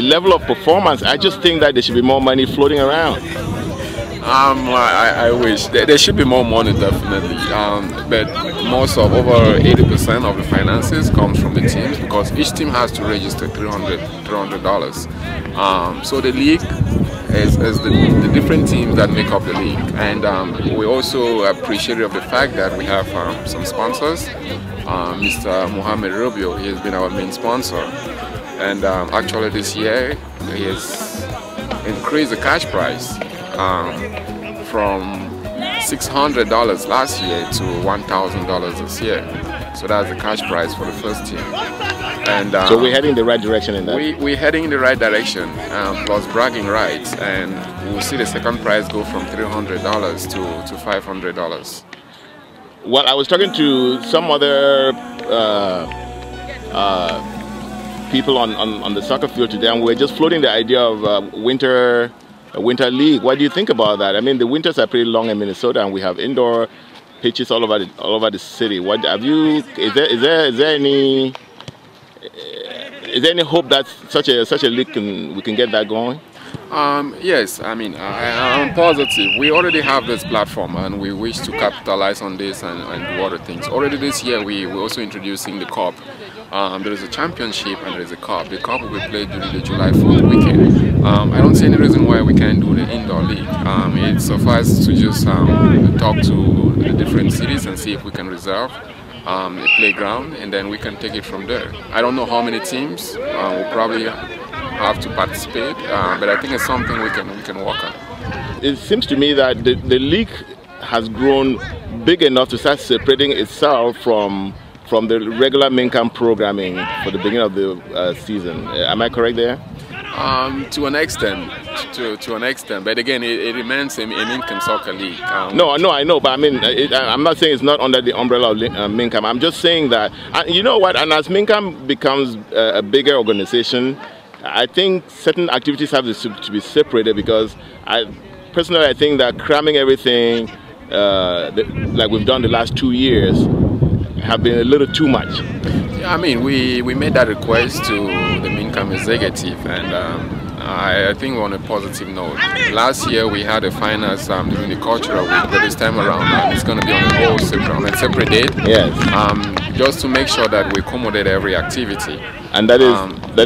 level of performance, I just think that there should be more money floating around. I wish there should be more money, definitely, but most of over 80% of the finances comes from the teams, because each team has to register $300. So the league is the different teams that make up the league, and we also appreciate of the fact that we have some sponsors. Mr. Mohamed Rubio, he has been our main sponsor, and actually this year he has increased the cash price from $600 last year to $1,000 this year. So that's the cash price for the first team. And so we're heading in the right direction in that? We're heading in the right direction, plus bragging rights, and we'll see the second prize go from $300 to $500. Well, I was talking to some other people on the soccer field today, and we were just floating the idea of a winter league. What do you think about that? I mean, the winters are pretty long in Minnesota, and we have indoor pitches all over the city. What have you? Is there any hope that such a league we can get that going? Yes, I mean, I'm positive. We already have this platform, and we wish to capitalize on this and do other things. Already this year, we're also introducing the cup. There is a championship and there is a cup. The cup will be played during the July 4th weekend. I don't see any reason why we can't do the indoor league. It suffices to just talk to the different cities and see if we can reserve a playground, and then we can take it from there. I don't know how many teams will probably have to participate, but I think it's something we can work on. It seems to me that the league has grown big enough to start separating itself from the regular MINCAM programming for the beginning of the season. Am I correct there? To an extent, but again, it remains a MINCAM Soccer League. No, I know, but I mean, I'm not saying it's not under the umbrella of MINCAM. I'm just saying that, you know what, and as MINCAM becomes a bigger organization, I think certain activities have to be separated, because I think that cramming everything like we've done the last 2 years have been a little too much. I mean, we made that request to the MINCAM executive, and I think on a positive note. Last year we had a finals during the cultural week, but this time around it's going to be on a separate date. Yes. Just to make sure that we accommodate every activity. And that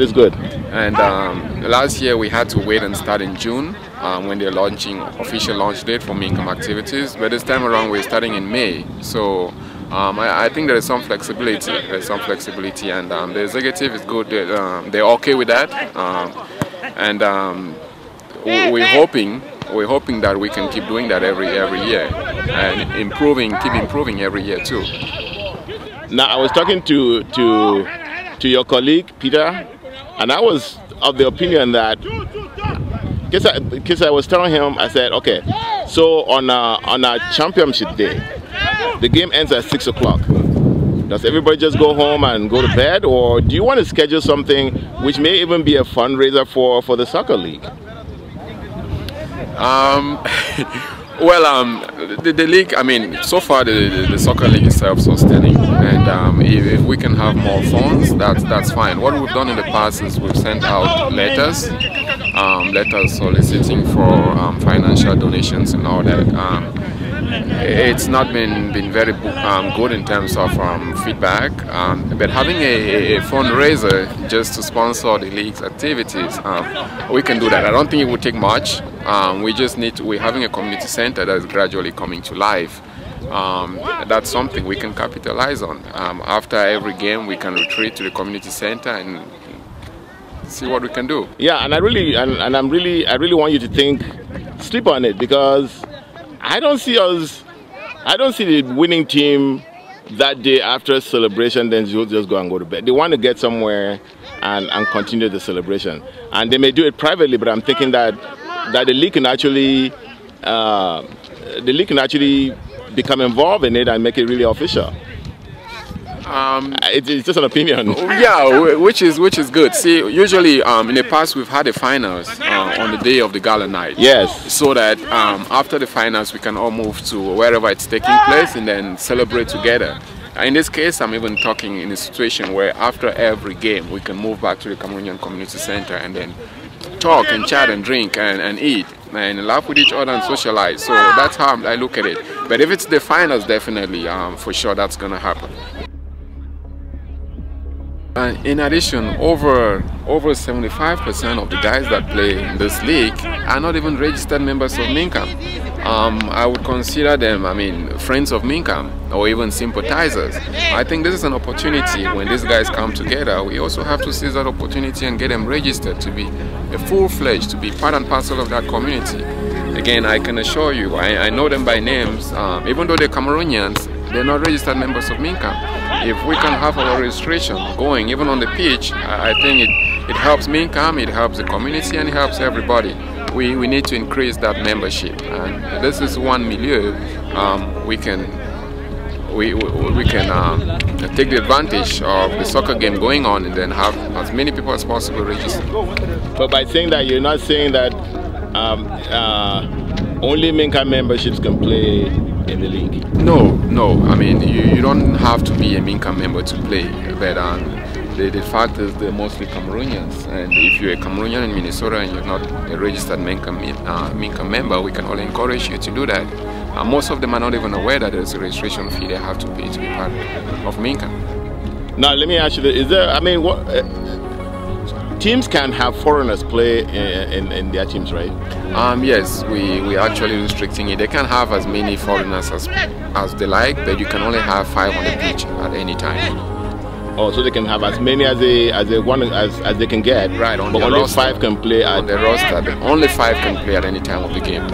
is good. And last year we had to wait and start in June when they're launching official launch date for MINCAM activities. But this time around we're starting in May. So I think there is some flexibility. And the executive is good. They're okay with that. And we're hoping that we can keep doing that every year and keep improving every year too. Now, I was talking to your colleague Peter, and I was of the opinion that, because I was telling him, I said, okay, so on a championship day, the game ends at 6 o'clock. Does everybody just go home and go to bed, or do you want to schedule something which may even be a fundraiser for the soccer league? Well, the league, I mean, so far the soccer league is self-sustaining, and if we can have more funds, that's fine. What we've done in the past is we've sent out letters soliciting for financial donations and all that. It's not been very good in terms of feedback, but having a fundraiser just to sponsor the league's activities, we can do that. I don't think it would take much. We're having a community center that is gradually coming to life. That's something we can capitalize on. After every game, we can retreat to the community center and see what we can do. Yeah, and I really want you to sleep on it, because I don't see the winning team that day after a celebration then just go and go to bed. They want to get somewhere and continue the celebration, and they may do it privately, but I'm thinking that the league can actually become involved in it and make it really official. It's just an opinion. Yeah, which is good. See, usually in the past we've had the finals on the day of the gala night. Yes. So that after the finals we can all move to wherever it's taking place and then celebrate together. In this case, I'm even talking in a situation where after every game we can move back to the Cameroonian Community Center and then talk and chat and drink and eat and laugh with each other and socialize. So that's how I look at it. But if it's the finals, definitely, for sure, that's going to happen. In addition, over 75% of the guys that play in this league are not even registered members of MINCAM. I would consider them, I mean, friends of MINCAM or even sympathizers. I think this is an opportunity. When these guys come together, we also have to seize that opportunity and get them registered to be a full-fledged, to be part and parcel of that community. Again, I can assure you, I know them by names. Even though they're Cameroonians, they're not registered members of MINCAM. If we can have our registration going, even on the pitch, I think it helps MINCAM, it helps the community, and it helps everybody. We need to increase that membership, and this is one milieu we can take the advantage of the soccer game going on and then have as many people as possible registered. But by saying that, you're not saying that only MINCAM memberships can play in the league? No. I mean, you don't have to be a MINCAM member to play, but the fact is they're mostly Cameroonians, and if you're a Cameroonian in Minnesota and you're not a registered MINCAM member, we can only encourage you to do that. Most of them are not even aware that there's a registration fee they have to pay to be part of MINCAM. Now, let me ask you this: is there? I mean, what teams can have foreigners play in their teams, right? Yes, we are actually restricting it. They can have as many foreigners as they like, but you can only have 5 on the pitch at any time. Oh, so they can have as many as they can get. Right, on but the only roster, 5 can play on the roster. Only 5 can play at any time of the game.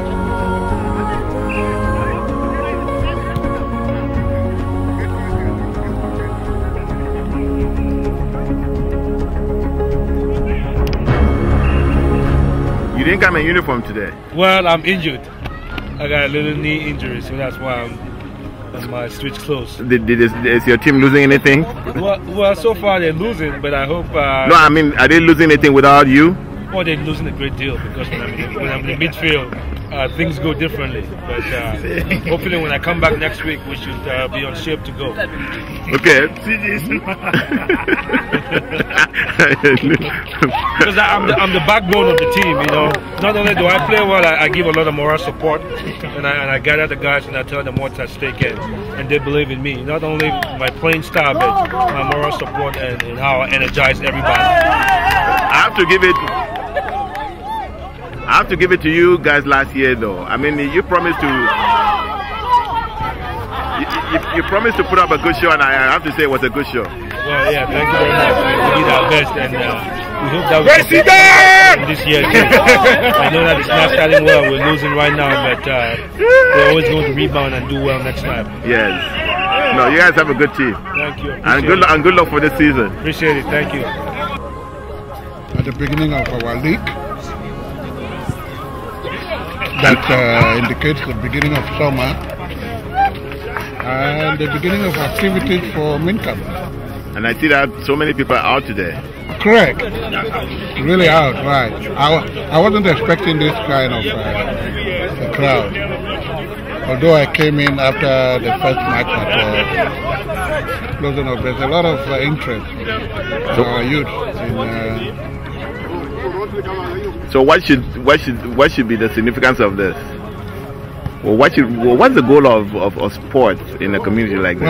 You didn't come in uniform today? Well, I'm injured. I got a little knee injury, so that's why my switch closed. Is your team losing anything? Well, so far they're losing, but I hope... no, I mean, are they losing anything without you? Well, they're losing a great deal, because when I'm in the midfield, things go differently. But hopefully when I come back next week, we should be on shape to go. Okay. Because I'm the backbone of the team, you know. Not only do I play well, I give a lot of moral support, and I gather the guys and I tell them what's at stake, and they believe in me. Not only my playing style, but my moral support and how I energize everybody. I have to give it to you guys last year, though. I mean, you promised to put up a good show, and I have to say it was a good show. Well, yeah, thank you very much. We did our best, and we hope that we can this year too. I know that it's not starting well. We're losing right now, but we're always going to rebound and do well next time. Yes. No, you guys have a good team. Thank you. And good luck for this season. Appreciate it. Thank you. At the beginning of our league, that indicates the beginning of summer and the beginning of activities for MINCAM. And I see that so many people are out today. Correct. Really out, right. I wasn't expecting this kind of a crowd. Although I came in after the first match at closing up, there's a lot of interest from our youth. So what should be the significance of this? Well, what's the goal of sports in a community like this?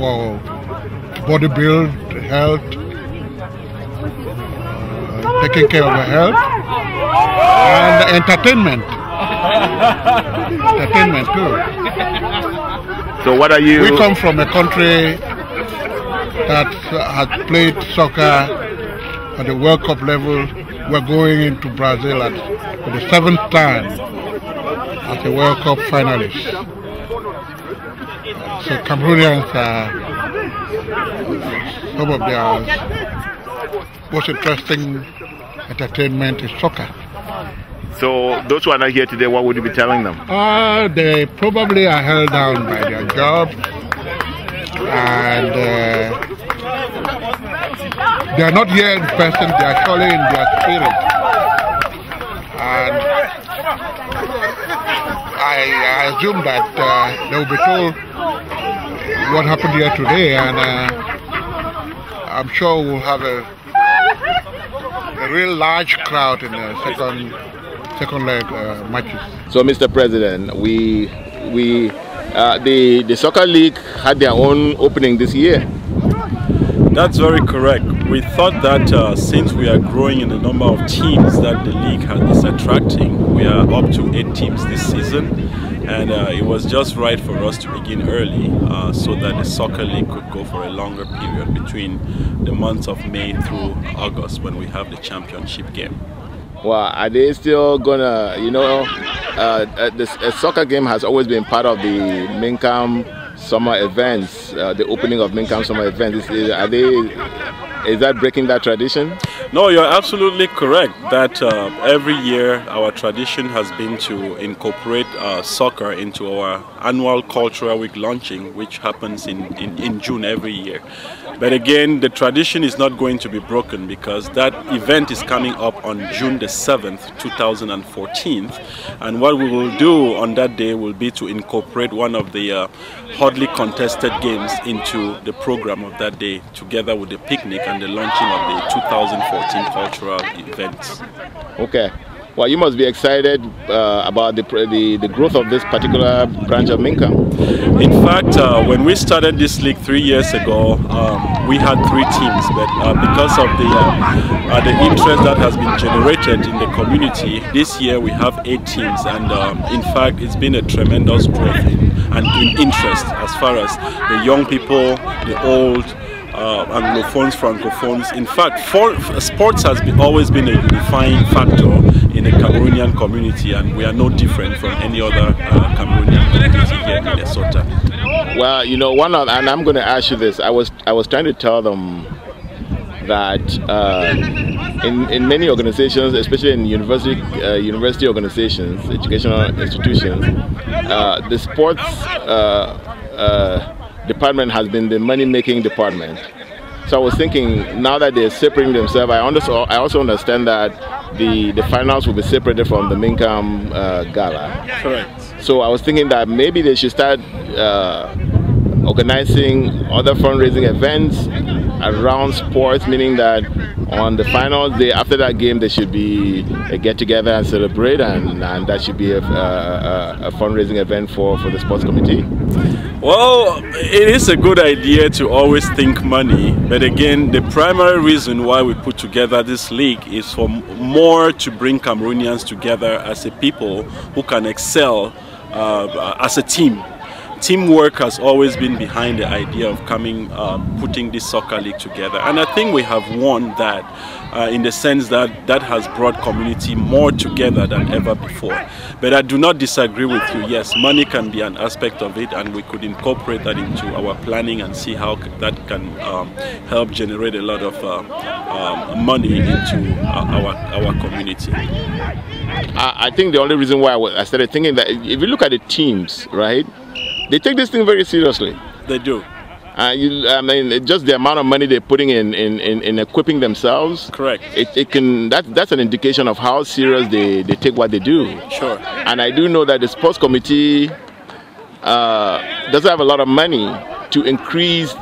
Well, body build, health, taking care of the health, and entertainment. Entertainment too. So what are you? We come from a country that has played soccer at the World Cup level. We're going into Brazil for the 7th time as a World Cup finalist. So Cameroonians are some of their most interesting entertainment is soccer. So those who are not here today, what would you be telling them? They probably are held down by their job, and they are not here in person, they are surely in their spirit. And I assume that they will be told what happened here today, and I'm sure we'll have a real large crowd in the second leg matches. So, Mr. President, the Soccer League had their own opening this year. That's very correct. We thought that since we are growing in the number of teams that the league is attracting, we are up to 8 teams this season, and it was just right for us to begin early so that the Soccer League could go for a longer period between the months of May through August when we have the championship game. Well, are they still gonna, the soccer game has always been part of the MINCAM summer events, the opening of MINCAM summer events. Is that breaking that tradition? No, you're absolutely correct that every year our tradition has been to incorporate soccer into our annual cultural week launching, which happens in June every year. But again, the tradition is not going to be broken because that event is coming up on June the 7th, 2014. And what we will do on that day will be to incorporate one of the hotly contested games into the program of that day, together with the picnic and the launching of the 2014 cultural events. Okay. Well, you must be excited about the growth of this particular branch of MINCAM. In fact, when we started this league 3 years ago, we had 3 teams, but because of the interest that has been generated in the community, this year we have 8 teams, and in fact, it's been a tremendous growth in interest as far as the young people, the old, Anglophones, Francophones. In fact, sports has always been a unifying factor in the Cameroonian community, and we are no different from any other Cameroonian community here in Minnesota. Well, and I'm going to ask you this. I was trying to tell them that in many organizations, especially in university organizations, educational institutions, the sports department has been the money-making department. So I was thinking, now that they're separating themselves, I also understand that the finals will be separated from the MINCAM gala. Correct. So I was thinking that maybe they should start organizing other fundraising events around sports, meaning that on the final day after that game there should be a get together and celebrate, and that should be a fundraising event for the sports committee. Well, it is a good idea to always think money, but again, the primary reason why we put together this league is for more to bring Cameroonians together as a people who can excel as a team. Teamwork has always been behind the idea of putting this soccer league together, and I think we have won that in the sense that has brought community more together than ever before. But I do not disagree with you. Yes, money can be an aspect of it, and we could incorporate that into our planning and see how that can help generate a lot of money into our community. I think the only reason why I started thinking that if you look at the teams, right? They take this thing very seriously. They do. I mean, just the amount of money they're putting in equipping themselves. Correct. That's an indication of how serious they take what they do. Sure. And I do know that the sports committee doesn't have a lot of money to increase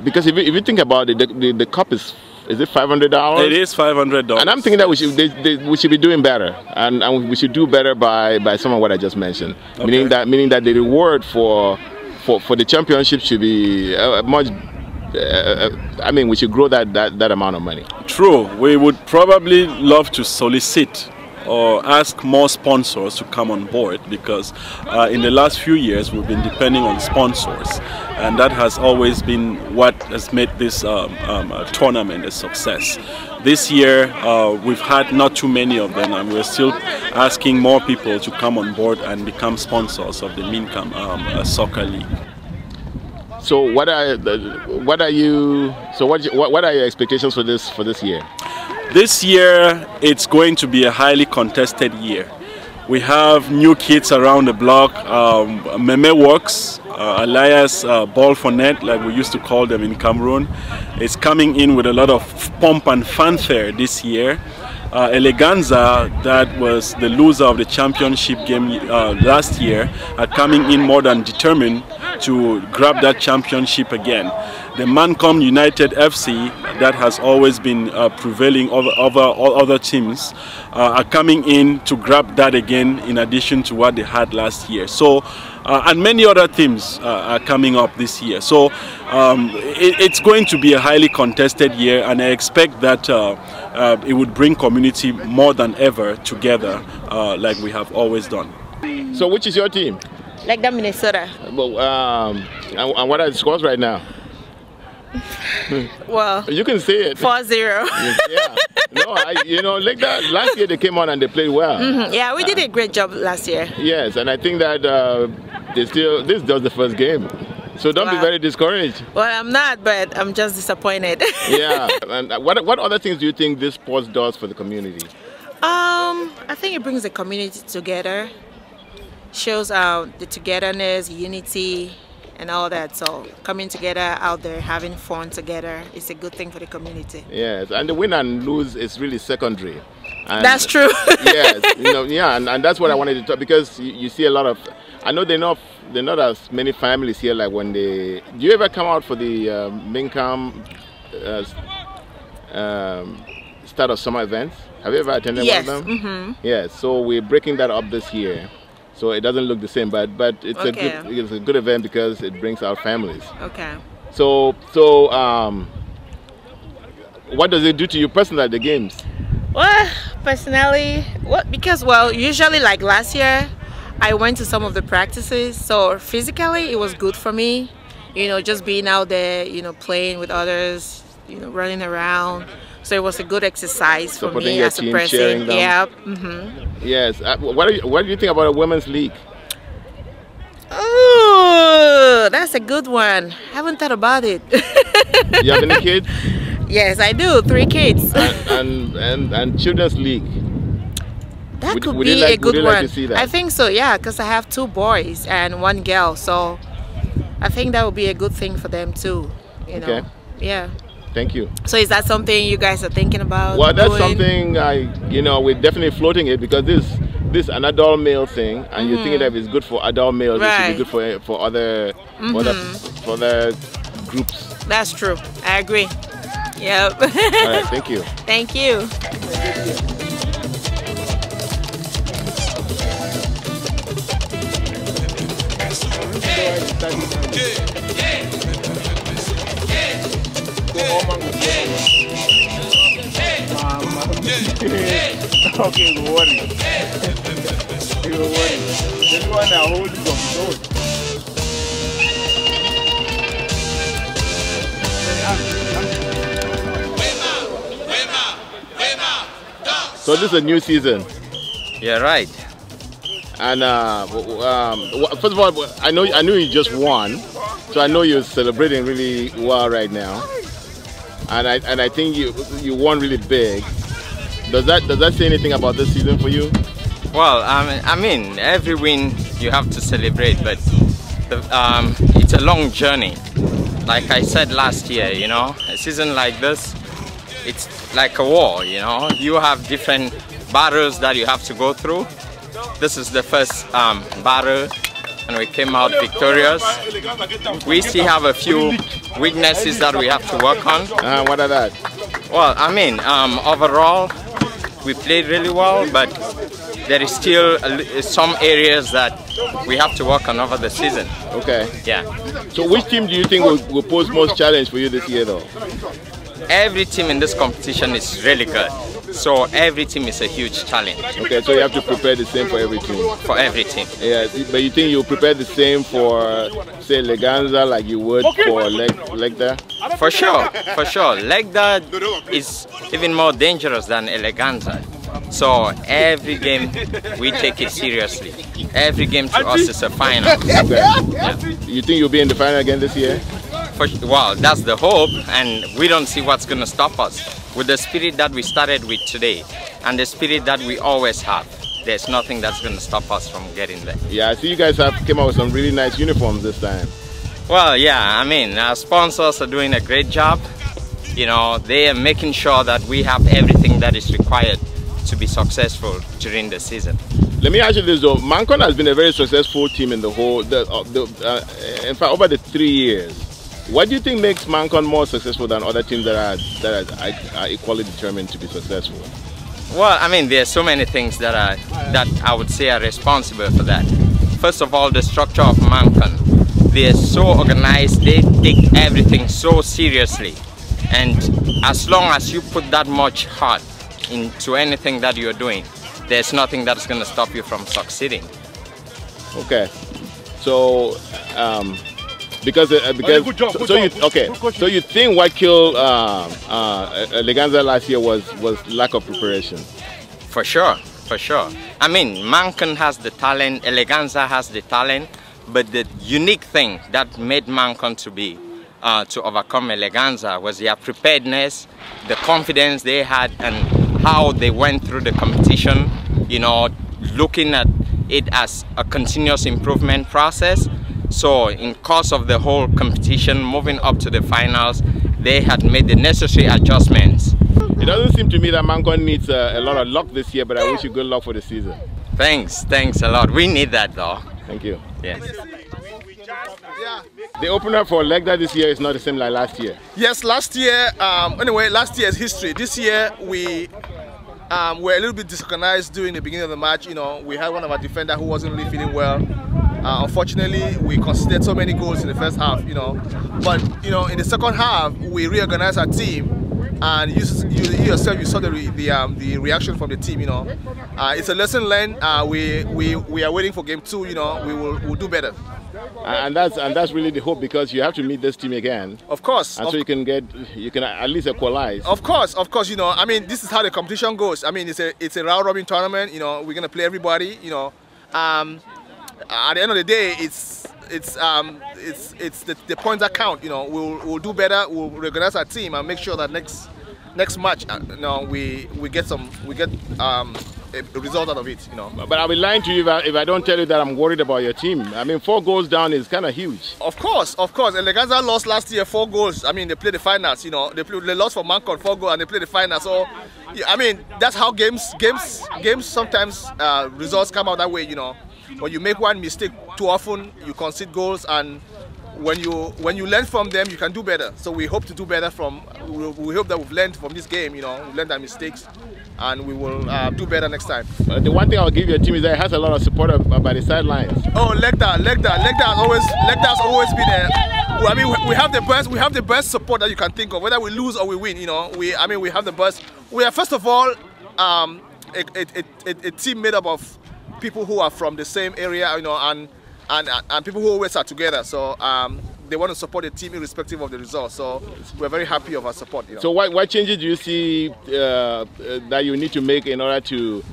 because if you think about it, the cup is it $500? It is $500. And I'm thinking that we should be doing better, and we should do better by some of what I just mentioned. Okay. Meaning that the reward for the championship should be much. I mean, we should grow that amount of money. True. We would probably love to solicit or ask more sponsors to come on board, because in the last few years we've been depending on sponsors, and that has always been what has made this tournament a success. This year we've had not too many of them, and we're still asking more people to come on board and become sponsors of the MINCAM Soccer League. So what are your expectations for this year? This year, it's going to be a highly contested year. We have new kids around the block. Meme Works, alias Ball for Net, like we used to call them in Cameroon, is coming in with a lot of pomp and fanfare this year. Eleganza, that was the loser of the championship game last year, are coming in more than determined to grab that championship again. The MINCAM United FC, that has always been prevailing over all other teams, are coming in to grab that again, in addition to what they had last year. So, and many other teams are coming up this year. So it's going to be a highly contested year, and I expect that it would bring community more than ever together, like we have always done. So which is your team? Like the Minnesota. And what are the scores right now? Well, you can say it. 4-0. Yeah. No, like that. Last year they came on and they played well. Mm-hmm. Yeah, we did a great job last year. Yes, and I think that this is just the first game. So don't be very discouraged. Well, I'm not, but I'm just disappointed. Yeah. And what other things do you think this sports does for the community? I think it brings the community together, shows the togetherness, unity, and all that. So coming together out there, having fun together, is a good thing for the community. Yes, and the win and lose is really secondary. And that's true. Yes, and that's what I wanted to talk, because you see a lot of. I know they're not as many families here. Like when do you ever come out for the MINCAM start of summer events? Have you ever attended one of them? Mm-hmm. Yes. So we're breaking that up this year, so it doesn't look the same, but it's a good event because it brings out families. Okay. So what does it do to you personally at the games? Well, personally, because usually like last year, I went to some of the practices, so physically it was good for me. Just being out there, playing with others, running around. So it was a good exercise for me as a person. Yeah. Mm-hmm. Yes. What do you think about a women's league? Oh, that's a good one. I haven't thought about it. You have any kids? Yes, I do. 3 kids. And children's league. That could be a good one. Like to see that? I think so, yeah, because I have 2 boys and 1 girl, so I think that would be a good thing for them too. Okay. Yeah. Thank you. So is that something you guys are thinking about? Well, that's something we're definitely floating it, because this an adult male thing, and you're thinking that if it's good for adult males, it should be good for other groups. That's true. I agree. Yep. All right. Thank you. Thank you. Okay, don't worry. Don't worry. This one I hold it on the So this is a new season. Yeah, right. And first of all, I know you just won, so I know you're celebrating really well right now. And I think you won really big. Does that say anything about this season for you? Well, I mean, every win you have to celebrate, but it's a long journey. Like I said last year, you know, a season like this, it's like a war, you know. You have different battles that you have to go through. This is the first battle, and we came out victorious. We still have a few weaknesses that we have to work on. What are that? Well, I mean, overall, we played really well, but there is still some areas that we have to work on over the season. Okay. Yeah. So which team do you think will pose most challenge for you this year, though? Every team in this competition is really good. So every team is a huge challenge. Okay, so you have to prepare the same for every team? For every team. Yeah, but you think you'll prepare the same for, say, Leganza like you would for Legda? For sure, for sure. Legda is even more dangerous than Leganza. So every game we take it seriously. Every game to us is a final. Okay. Yeah. You think you'll be in the final again this year? Well, that's the hope, and we don't see what's going to stop us. With the spirit that we started with today, and the spirit that we always have, there's nothing that's going to stop us from getting there. Yeah, I see you guys came out with some really nice uniforms this time. Well, yeah, I mean, our sponsors are doing a great job. You know, they are making sure that we have everything that is required to be successful during the season. Let me ask you this though, MINCAM has been a very successful team in the whole, in fact over the 3 years. What do you think makes MINCAM more successful than other teams that are equally determined to be successful? Well, I mean, there are so many things that I would say are responsible for that. First of all, the structure of MINCAM. They are so organized, they take everything so seriously. And as long as you put that much heart into anything that you're doing, there's nothing that's going to stop you from succeeding. Okay. So, so you think what killed Leganza last year was lack of preparation? For sure, for sure. I mean, MINCAM has the talent, Leganza has the talent, but the unique thing that made MINCAM to overcome Leganza was their preparedness, the confidence they had, and how they went through the competition, you know, looking at it as a continuous improvement process. So in course of the whole competition, moving up to the finals, they had made the necessary adjustments. It doesn't seem to me that MINCAM needs a lot of luck this year, but I wish you good luck for the season. Thanks a lot. We need that though. Thank you. Yes. The opener for Legda this year is not the same like last year. Yes, last year, anyway, last year's history. This year we were a little bit disorganized during the beginning of the match. You know, we had one of our defenders who wasn't really feeling well. Unfortunately, we conceded so many goals in the first half, you know. But, you know, in the second half, we reorganized our team. And you yourself, you saw the reaction from the team, you know. It's a lesson learned. We are waiting for game 2, you know. We'll do better. And that's really the hope, because you have to meet this team again. Of course. And so you can at least equalize. Of course, you know. I mean, this is how the competition goes. I mean, it's a round robin tournament, you know. We're gonna play everybody, you know. At the end of the day, it's the points that count. You know, we'll do better. We'll organize our team and make sure that next match, you know, we get a result out of it. You know. But I'll be lying to you if I don't tell you that I'm worried about your team. I mean, 4 goals down is kind of huge. Of course. And Leganza lost last year 4 goals. I mean, they played the finals. You know, they lost for MINCAM 4 goals and they played the finals. So, I mean, that's how games sometimes results come out that way. You know. When you make one mistake too often, you concede goals, and when you learn from them, you can do better. So we hope to do better we hope that we've learned from this game, you know, we've learned our mistakes, and we will do better next time. The one thing I'll give your team is that it has a lot of support by the sidelines. Oh, Legda has always been there. I mean, we have the best support that you can think of, whether we lose or we win. You know, we have the best. We are first of all a team made up of people who are from the same area, you know, and people who always are together. So they want to support the team irrespective of the result. So we're very happy of our support. You know. So what changes do you see that you need to make in order to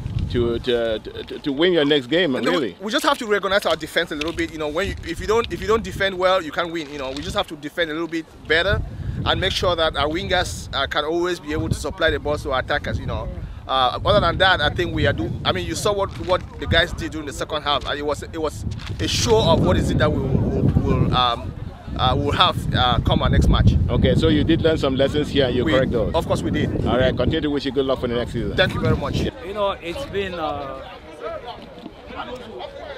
win your next game? Really, we just have to recognize our defense a little bit. You know, if you don't defend well, you can't win. You know, we just have to defend a little bit better and make sure that our wingers can always be able to supply the ball to our attackers. You know. Other than that, I think we are I mean, you saw what the guys did during the second half. It was a show of what is it that we we'll have come our next match. Okay, so you did learn some lessons here and you correct those? Of course we did. All right, continue to wish you good luck for the next season. Thank you very much. You know, it's been a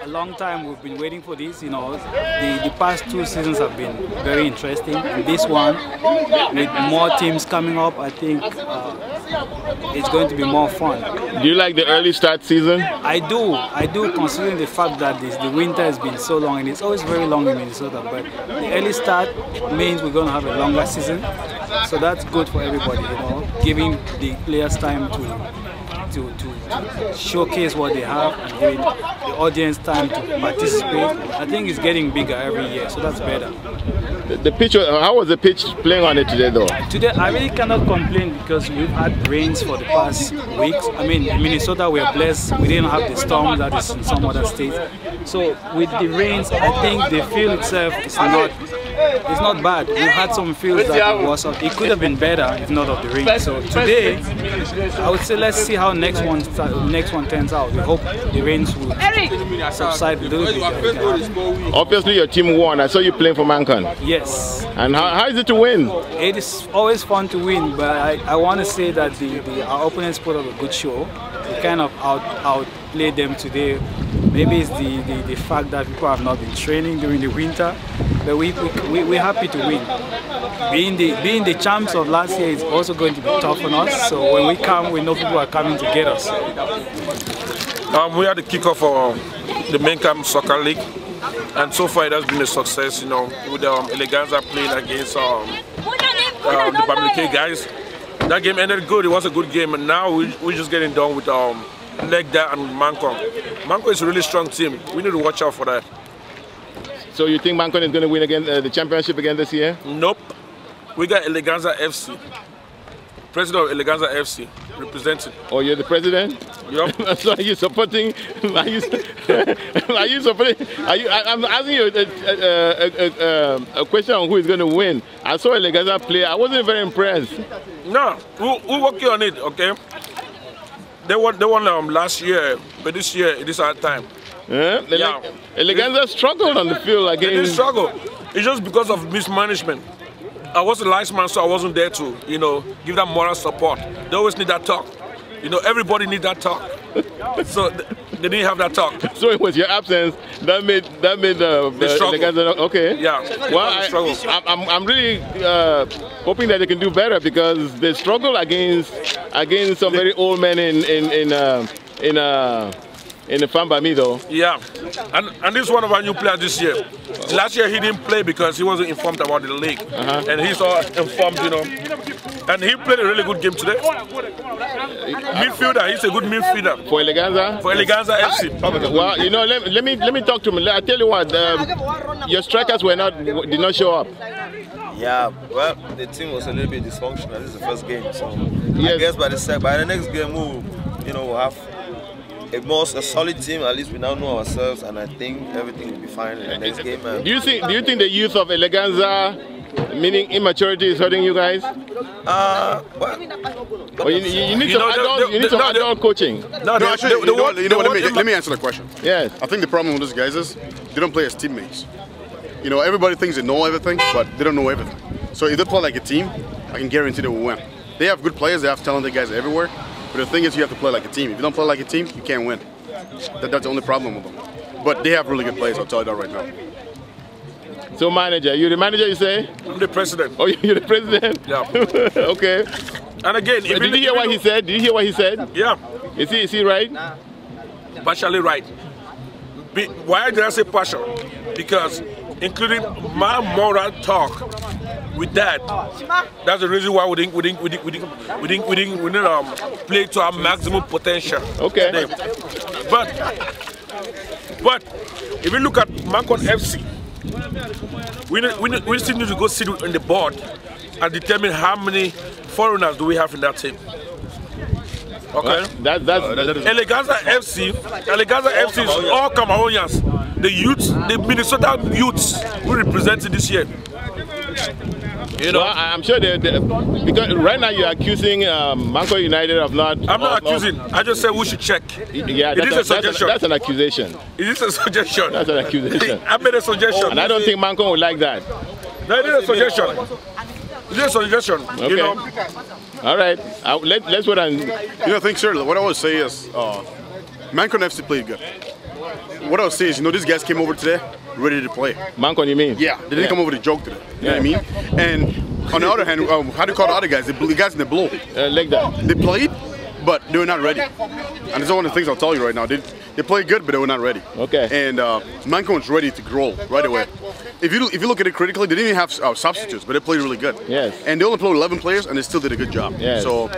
long time we've been waiting for this. You know, the past 2 seasons have been very interesting. And this one, with more teams coming up, I think it's going to be more fun. Do you like the early start season? I do, considering the fact that the winter has been so long, and it's always very long in Minnesota, but the early start means we're going to have a longer season, so that's good for everybody, you know, giving the players time to showcase what they have and giving the audience time to participate. I think it's getting bigger every year, so that's better. The pitch, how was the pitch playing on it today though? Today I really cannot complain because we've had rains for the past weeks. I mean, in Minnesota we are blessed. We didn't have the storm that is in some other states. So with the rains, I think the field itself is not bad. We've had some fields that it could have been better if not of the rain. So today, I would say let's see how next one turns out. We hope the rains will subside a little bit. Obviously your team won. I saw you playing for MINCAM. Yes. And how is it to win? It is always fun to win, but I want to say that our opponents put up a good show. We kind of outplayed them today. Maybe it's the fact that people have not been training during the winter, but we're happy to win. Being the champs of last year is also going to be tough on us, so when we come, we know people are coming to get us. We had the kickoff for the MINCAM Soccer League, and so far it has been a success, you know, with Eleganza playing against the Bamileke guys. That game ended good, it was a good game, and now we're just getting done with Legda and MINCAM. MINCAM is a really strong team. We need to watch out for that. So you think MINCAM is going to win again the championship again this year? Nope. We got Eleganza FC. President of Eleganza FC representing. Oh, you're the president? Yep. So are you supporting? Are you supporting? I'm asking you a question on who is going to win. I saw Eleganza play. I wasn't very impressed. No, we're working on it. Okay. They won last year, but this year it is our time. Yeah. Eleganza struggled on the field again. They didn't struggle. It's just because of mismanagement. I was the last man, so I wasn't there to, you know, give them moral support. They always need that talk. You know, everybody needs that talk. So they didn't have that talk. So it was your absence that made the struggle. Okay. Yeah. Well, I'm really hoping that they can do better because they struggle against some very old men in the Fambami though. Yeah, and this is one of our new players this year. Last year he didn't play because he wasn't informed about the league, and he's all informed, you know. And he played a really good game today. Midfielder, he's a good midfielder. For Eleganza? For Eleganza FC. Well, you know, let me talk to him. I tell you what, your strikers did not show up. Yeah, well, the team was a little bit dysfunctional. This is the first game, so yes. I guess by the next game we'll have a solid team. At least we now know ourselves, and I think everything will be fine in the next game. Do you think the youth of Eleganza, meaning immaturity, is hurting you guys? Well, you need some adult coaching. No, actually, let me answer the question. Yes. I think the problem with these guys is they don't play as teammates. You know, everybody thinks they know everything, but they don't know everything. So if they play like a team, I can guarantee they will win. They have good players, they have talented guys everywhere, but the thing is you have to play like a team. If you don't play like a team, you can't win. That's the only problem with them. But they have really good players, I'll tell you that right now. So manager, you're the manager, you say? I'm the president. Oh, you're the president? Yeah. Okay. And again, did you hear what he said? Did you hear what he said? Yeah. Is he right? Partially right. Why did I say partial? Because including my moral talk with that, that's the reason why we didn't play to our maximum potential. Okay. But if you look at MINCAM FC, we still need to go sit on the board and determine how many foreigners do we have in that team. Okay. Eleganza FC is all Cameroonians. The youths, the Minnesota youths, we represented this year. You know, well, I'm sure because right now you're accusing Manco United of not. I'm not accusing. I just said we should check. Yeah, it is a suggestion. That's an accusation. It is a suggestion. That's an accusation. I made a suggestion. And I don't think Manco would like that. No, it is a suggestion. It is a suggestion. Okay. You know. All right. Let's wait and. You know, I think, sir, what I would say is, Mancon FC played good. What I would say is, these guys came over today ready to play. Mancon, you mean? Yeah, they didn't come over to joke today. You know what I mean? And on the other hand, how do you call the other guys? The guys in the blow. Like that. They played, but they were not ready. And it's one of the things I'll tell you right now. They played good, but they were not ready. Okay. And Mancon's ready to grow right away. If you look at it critically, they didn't even have substitutes, but they played really good. Yes. And they only played 11 players, and they still did a good job. Yes. So.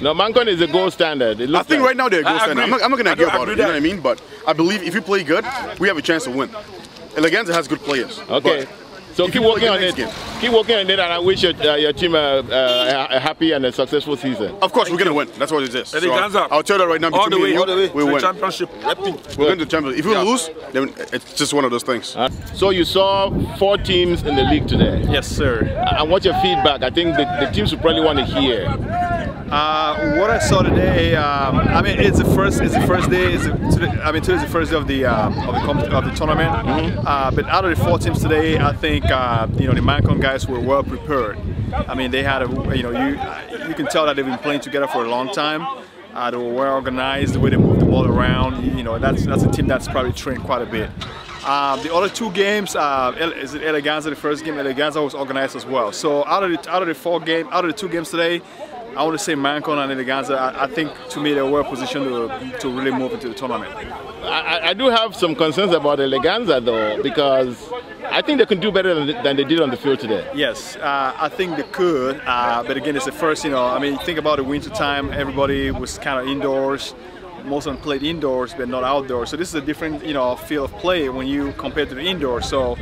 No, Mancon is a gold standard. I think right now they're a gold standard. I'm not going to argue about it, you know what I mean? But I believe if you play good, we have a chance to win. Eleganza has good players. Okay. So keep working on it. Keep working on it, and I wish your team a happy and a successful season. Of course, we're going to win. That's what it is. So Eleganza. I'll tell you that right now. All the way. We win. Championship. We're going to the championship. If we lose, then it's just one of those things. So you saw 4 teams in the league today. Yes, sir. And what's your feedback? I think the teams will probably want to hear. What I saw today, I mean, it's the first day. Today's the first day of the tournament. Mm-hmm. But out of the 4 teams today, I think the Mancon guys were well prepared. I mean, they had you can tell that they've been playing together for a long time. They were well organized, the way they moved the ball around. That's a team that's probably trained quite a bit. The other 2 games, is it Eleganza? The first game, Eleganza was organized as well. So out of the 2 games today, I want to say Mancon and Eleganza, I think to me they're well positioned to really move into the tournament. I do have some concerns about Eleganza though, because I think they can do better than they did on the field today. Yes, I think they could, but again it's the first, I mean, think about the winter time, everybody was kind of indoors. Most of them played indoors but not outdoors. So this is a different field of play when you compare to the indoors. So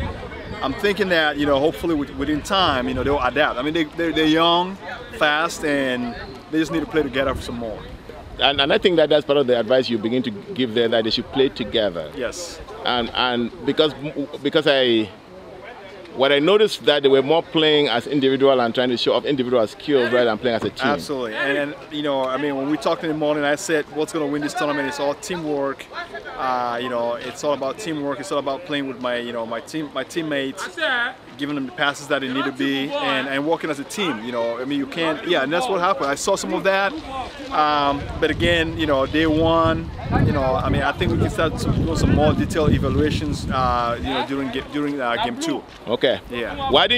I'm thinking that hopefully within time they'll adapt. I mean they're young, fast, and they just need to play together for some more. And I think that's part of the advice you begin to give there, that they should play together. Yes. And because what I noticed that they were more playing as individual and trying to show off individual skills rather than playing as a team. Absolutely. And I mean, when we talked in the morning, I said, what's going to win this tournament? It's all teamwork. It's all about teamwork. It's all about playing with my teammates, giving them the passes that they need to be, and working as a team. I mean, you can't. Yeah, and that's what happened. I saw some of that. But again, day one, I mean, I think we can start doing some more detailed evaluations, during game 2. Okay. Yeah. Well, I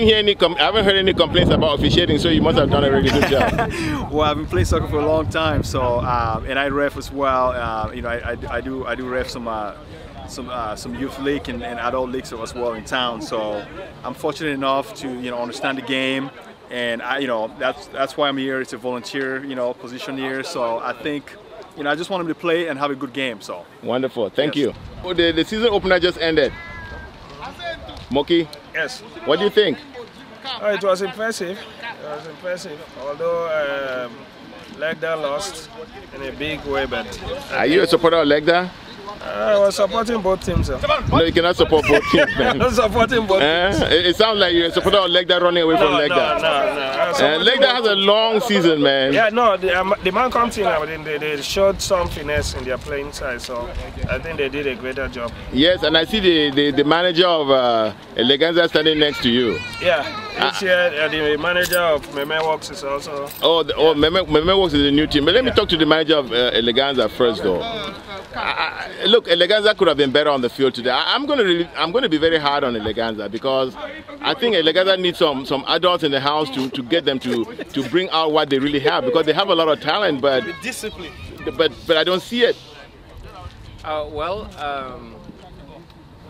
haven't heard any complaints about officiating, so you must have done a really good job. Well, I've been playing soccer for a long time, so and I ref as well. I do ref some youth league and adult leagues as well in town. So I'm fortunate enough to understand the game, and that's why I'm here. It's a volunteer position here. So I think I just want him to play and have a good game. So wonderful. Thank you. Oh, the season opener just ended. Moki? Yes. What do you think? Oh, it was impressive. It was impressive. Although Legda lost in a big way, but... Are you a supporter of Legda? I was supporting both teams. Sir. No, you cannot support both teams, man. I was supporting both teams. It sounds like you're a supporter of Legda running away from Legda. No. Legda has a long season, man. Yeah, no, the MINCAM team, they showed some finesse in their playing side, so I think they did a greater job. Yes, and I see the manager of Eleganza standing next to you. Yeah, this year the manager of Meme Works is also... Meme Works is a new team. But let me talk to the manager of Eleganza first, though. Look, Eleganza could have been better on the field today. I'm going to be very hard on Eleganza, because I think Eleganza needs some adults in the house to get them to bring out what they really have, because they have a lot of talent, but discipline. But I don't see it. Well,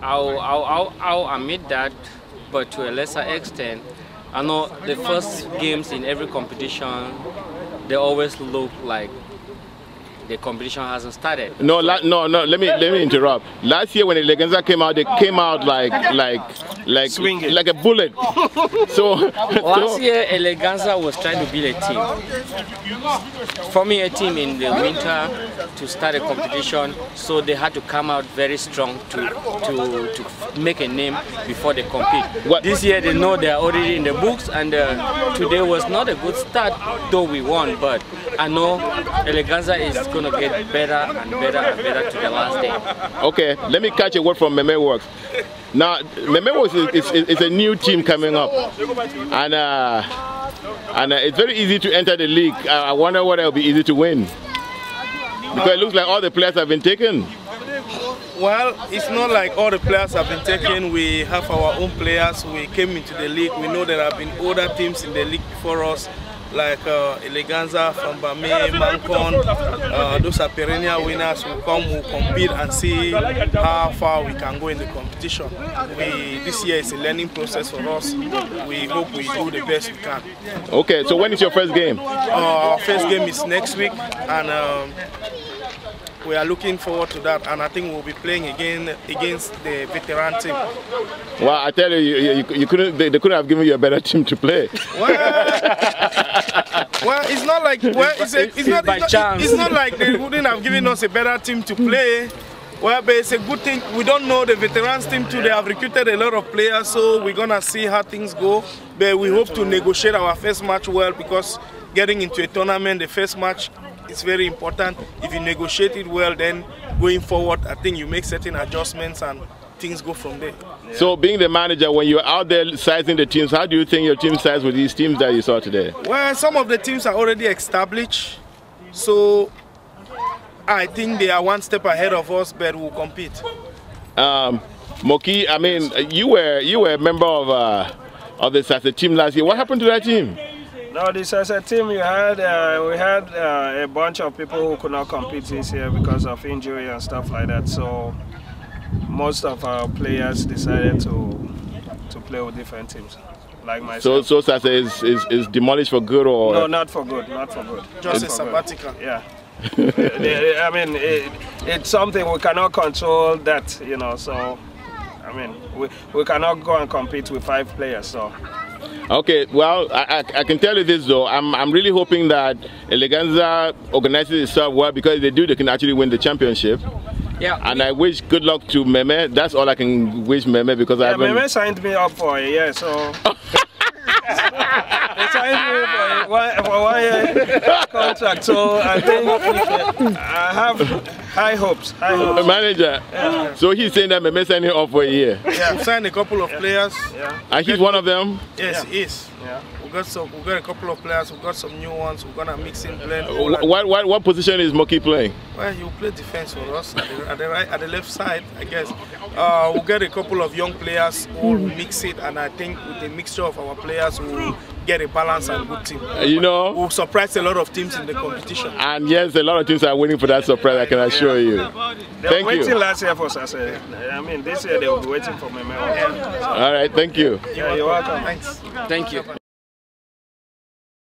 I'll admit that, but to a lesser extent. I know the first games in every competition, they always look like the competition hasn't started. No, let me interrupt. Last year when Eleganza came out, they came out like like a bullet. So last year, Eleganza was trying to build a team, forming a team in the winter to start a competition. So they had to come out very strong to make a name before they compete. This year they know they are already in the books, and today was not a good start, though we won. But I know Eleganza is going to get better and better and better to the last day. Okay, let me catch a word from Meme Works. Now, Meme Works is a new team coming up, and it's very easy to enter the league. I wonder whether it'll be easy to win, because it looks like all the players have been taken. Well, it's not like all the players have been taken. We have our own players. We came into the league. We know there have been other teams in the league before us, like Eleganza, Fambame, Mancon. Those are perennial winners who come, who compete and see how far we can go in the competition. This year is a learning process for us. We hope we do the best we can. Okay, so when is your first game? Our first game is next week, and we are looking forward to that, and I think we'll be playing again against the veteran team. Well, I tell you, you couldn't. They couldn't have given you a better team to play. Well, it's not like it's not like they wouldn't have given us a better team to play. Well, but it's a good thing. We don't know the veterans team too. They have recruited a lot of players, so we're gonna see how things go. But we hope to negotiate our first match well, because getting into a tournament, the first match, it's very important. If you negotiate it well, then going forward, I think you make certain adjustments and things go from there. So being the manager, when you're out there sizing the teams, how do you think your team size with these teams that you saw today? Well, some of the teams are already established, so I think they are one step ahead of us, but we'll compete. Moki, I mean, you were a member of this as a team last year. What happened to that team? No, this as a team we had a bunch of people who could not compete this year because of injury and stuff like that. So most of our players decided to play with different teams, like myself. So Sasa is demolished for good, or? No, not for good, not for good. Just a sabbatical. Yeah. I mean, it's something we cannot control that, you know. So I mean, we cannot go and compete with 5 players. So. Okay, well, I can tell you this though, I'm really hoping that Eleganza organizes itself well, because if they do, they can actually win the championship. Yeah. And I wish good luck to Meme. That's all I can wish Meme, because Meme signed me up for a year, so they signed me for 1 year contract, so I think I have high hopes. Manager, so he's saying that Meme signed him up for a year. Yeah, we signed a couple of players. Yeah. And he's one of them? Yes, he is. Yeah. We got a couple of players, we got some new ones, we're gonna mix in blend. What position is Moki playing? Well, he'll play defense for us at the left side, I guess. We'll get a couple of young players who will mix it, and I think with the mixture of our players we'll get a balanced and good team. You know, we'll surprise a lot of teams in the competition. And yes, a lot of teams are waiting for that surprise, I can assure you. They were waiting last year for Sasa. I mean, this year they will be waiting for Meme. All right, thank you. Yeah, you're welcome. Thanks. Thank you.